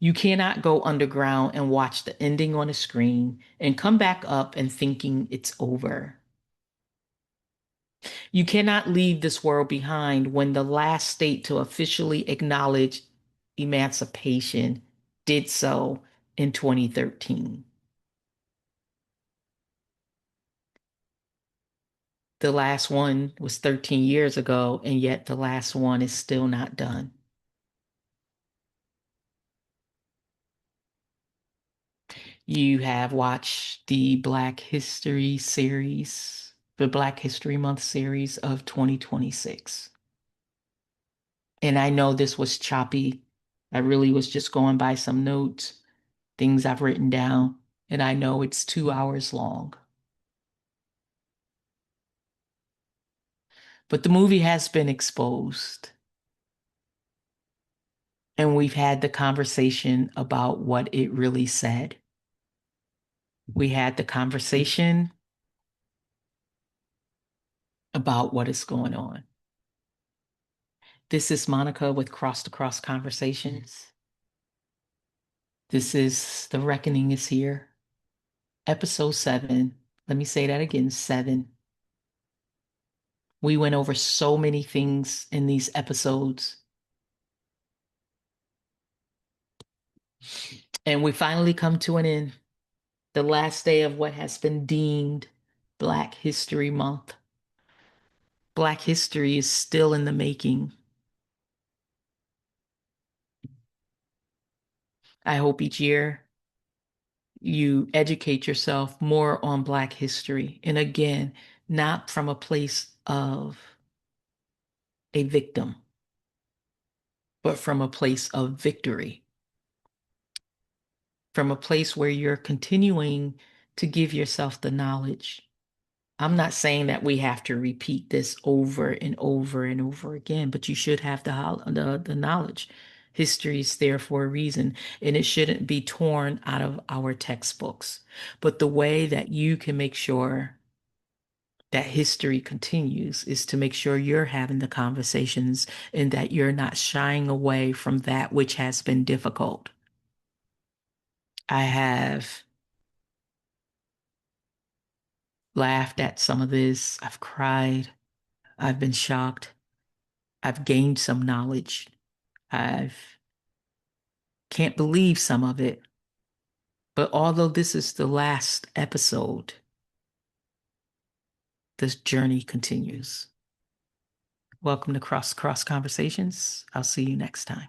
Speaker 1: You cannot go underground and watch the ending on a screen and come back up and thinking it's over. You cannot leave this world behind when the last state to officially acknowledge emancipation did so in 2013. The last one was 13 years ago, and yet the last one is still not done. You have watched the Black History series, the Black History Month series of 2026. And I know this was choppy. I really was just going by some notes, things I've written down, and I know it's 2 hours long. But the movie has been exposed, and we've had the conversation about what it really said. We had the conversation about what is going on. This is Monica with Cross to Cross Conversations. This is The Reckoning is Here, episode 7. Let me say that again, 7. We went over so many things in these episodes. And we finally come to an end. The last day of what has been deemed Black History Month. Black history is still in the making. I hope each year you educate yourself more on Black history. And again, not from a place of a victim, but from a place of victory, from a place where you're continuing to give yourself the knowledge. I'm not saying that we have to repeat this over and over and over again, but you should have the knowledge. History is there for a reason, and it shouldn't be torn out of our textbooks. But the way that you can make sure that history continues is to make sure you're having the conversations and that you're not shying away from that which has been difficult. I have laughed at some of this. I've cried. I've been shocked. I've gained some knowledge. I can't believe some of it. But although this is the last episode, this journey continues. Welcome to Cross Conversations. I'll see you next time.